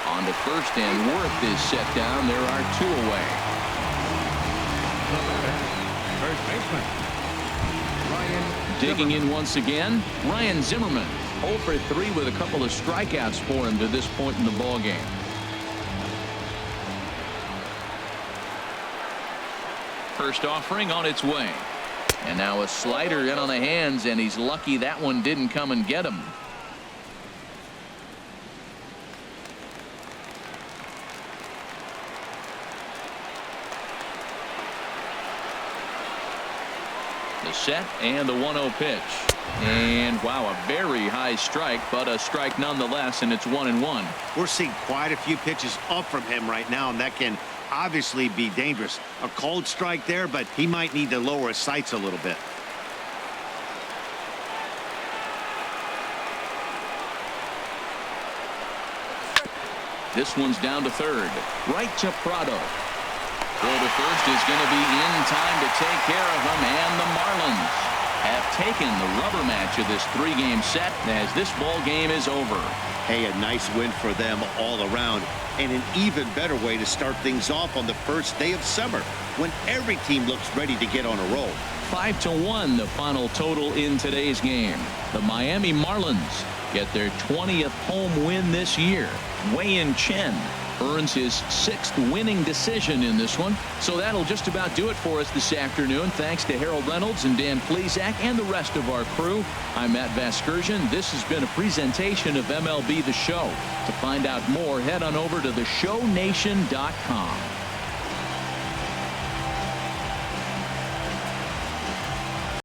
[SPEAKER 1] On to first, and Worth is set down. There are 2 away.
[SPEAKER 3] First baseman, Ryan
[SPEAKER 1] Digging
[SPEAKER 3] Zimmerman.
[SPEAKER 1] in once again, Ryan Zimmerman. 0 for 3 with a couple of strikeouts for him to this point in the ball game. First offering on its way. And now a slider in on the hands, and he's lucky that one didn't come and get him. The set and the 1-0 pitch. And wow, a very high strike, but a strike nonetheless, and it's 1-1.
[SPEAKER 4] We're seeing quite a few pitches up from him right now, and that can obviously be dangerous. A cold strike there, but he might need to lower his sights a little bit.
[SPEAKER 1] This one's down to third. Right to Prado. Throw to first is going to be in time to take care of him, and the Marlins have taken the rubber match of this 3-game set as this ball game is over.
[SPEAKER 4] Hey, a nice win for them all around, and an even better way to start things off on the first day of summer when every team looks ready to get on a roll.
[SPEAKER 1] 5-1 the final total in today's game. The Miami Marlins get their 20th home win this year. Wei-Yin Chen earns his 6th winning decision in this one. So that'll just about do it for us this afternoon. Thanks to Harold Reynolds and Dan Plesac and the rest of our crew. I'm Matt Vasgersian. This has been a presentation of MLB The Show. To find out more, head on over to theshownation.com.